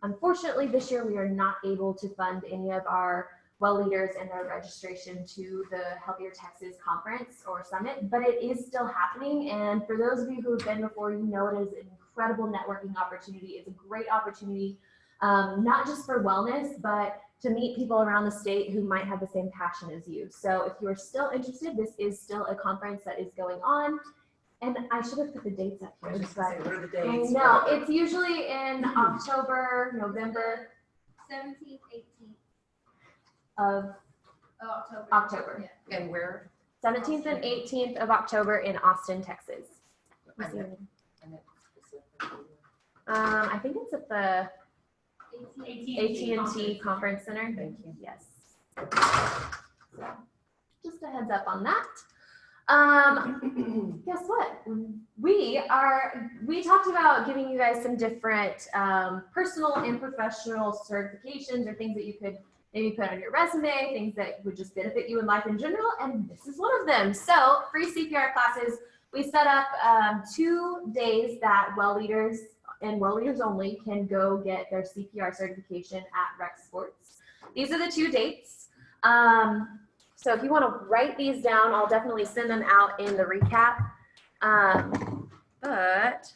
S1: unfortunately, this year we are not able to fund any of our well leaders and their registration to the Healthier Texas Conference or Summit, but it is still happening. And for those of you who have been before, you know it is an incredible networking opportunity. It's a great opportunity, not just for wellness, but to meet people around the state who might have the same passion as you. So if you are still interested, this is still a conference that is going on. And I should have put the dates up here.
S12: What are the dates?
S1: I know, it's usually in October, November.
S18: 17th, 18th.
S1: Of October.
S12: Yeah. And where?
S1: 17th and 18th of October in Austin, Texas. I think it's at the AT&T Conference Center.
S12: Thank you.
S1: Yes. So, just a heads up on that. Guess what? We talked about giving you guys some different personal and professional certifications or things that you could maybe put on your resume, things that would just benefit you in life in general, and this is one of them. So, free CPR classes. We set up 2 days that well leaders and well leaders only can go get their CPR certification at Rec Sports. These are the 2 dates. So if you want to write these down, I'll definitely send them out in the recap. But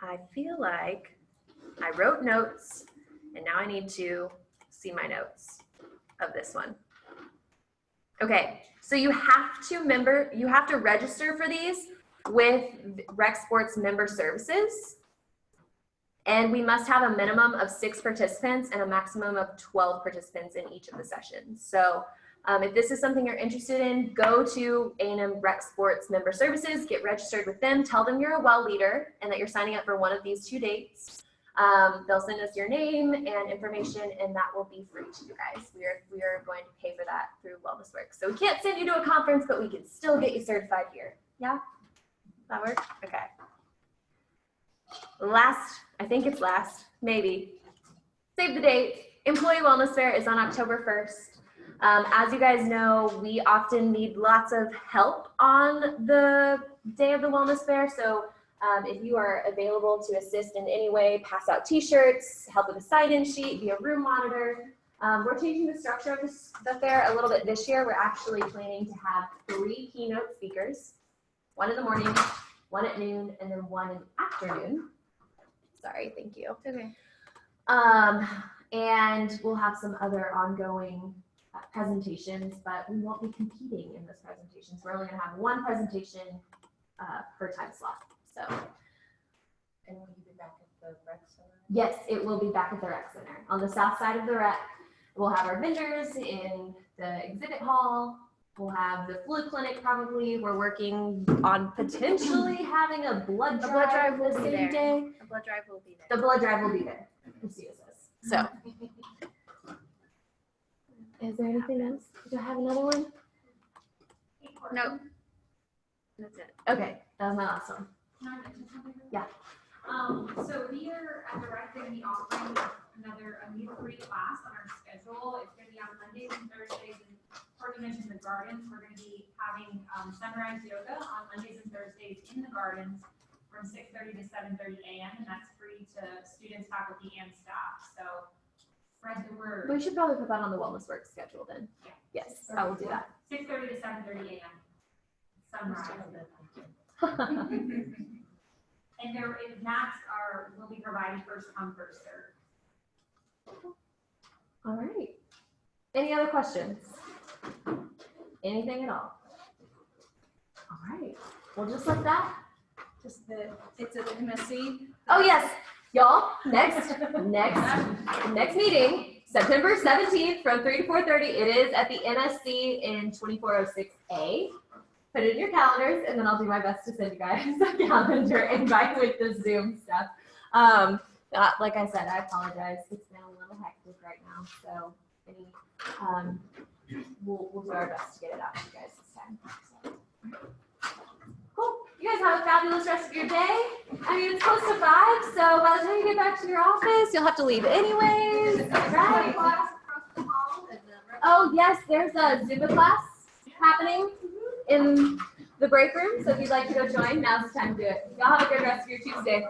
S1: I feel like I wrote notes, and now I need to see my notes of this one. Okay, so you have to register for these with Rec Sports Member Services. And we must have a minimum of 6 participants and a maximum of 12 participants in each of the sessions. So if this is something you're interested in, go to A&M Rec Sports Member Services, get registered with them, tell them you're a well leader and that you're signing up for one of these 2 dates. They'll send us your name and information, and that will be free to you guys. We are going to pay for that through Wellness Works. So we can't send you to a conference, but we can still get you certified here. Yeah? That work? Okay. I think it's last, maybe. Save the date. Employee Wellness Fair is on October 1st. As you guys know, we often need lots of help on the day of the Wellness Fair. So if you are available to assist in any way, pass out t-shirts, help with a sign-in sheet, be a room monitor. We're changing the structure of the fair a little bit this year. We're actually planning to have 3 keynote speakers, 1 in the morning, 1 at noon, and then 1 in the afternoon. Sorry, thank you. Okay. And we'll have some other ongoing presentations, but we won't be competing in those presentations. We're only going to have 1 presentation per time slot. So.
S12: And will you be back at the rec center?
S1: Yes, it will be back at the rec center. On the south side of the rec, we'll have our vendors in the exhibit hall. We'll have the flu clinic probably. We're working on potentially having a blood drive the same day.
S18: A blood drive will be there.
S1: The blood drive will be there. The CSS. So. Is there anything else? Do I have another one?
S18: No. That's it.
S1: Okay, that was my last one.
S6: Can I mention something?
S1: Yeah.
S6: So we are at the rec going to be offering a new free class on our schedule. It's going to be on Mondays and Thursdays. And Courtney mentioned the gardens. We're going to be having sunrise yoga on Mondays and Thursdays in the gardens from 6:30 to 7:30 a.m. And that's free to students, faculty, and staff. So spread the word.
S1: We should probably put that on the Wellness Works schedule then.
S6: Yeah.
S1: Yes, I will do that.
S6: 6:30 to 7:30 a.m. Sunrise. And masks will be provided first come, first served.
S1: All right. Any other questions? Anything at all? All right. Well, just like that.
S10: Just it's at the MSC.
S1: Oh yes, y'all. Next meeting, September 17th from 3 to 4:30. It is at the NSC in 2406A. Put it in your calendars, and then I'll do my best to send you guys a calendar invite with the Zoom stuff. Like I said, I apologize. It's been a little hectic right now, so we'll do our best to get it out to you guys this time. So. Cool. You guys have a fabulous rest of your day. I mean, it's close to 5, so by the time you get back to your office, you'll have to leave anyways, right? Oh yes, there's a Zumba class happening in the break room, so if you'd like to go join, now's the time to do it. Y'all have a good rest of your Tuesday.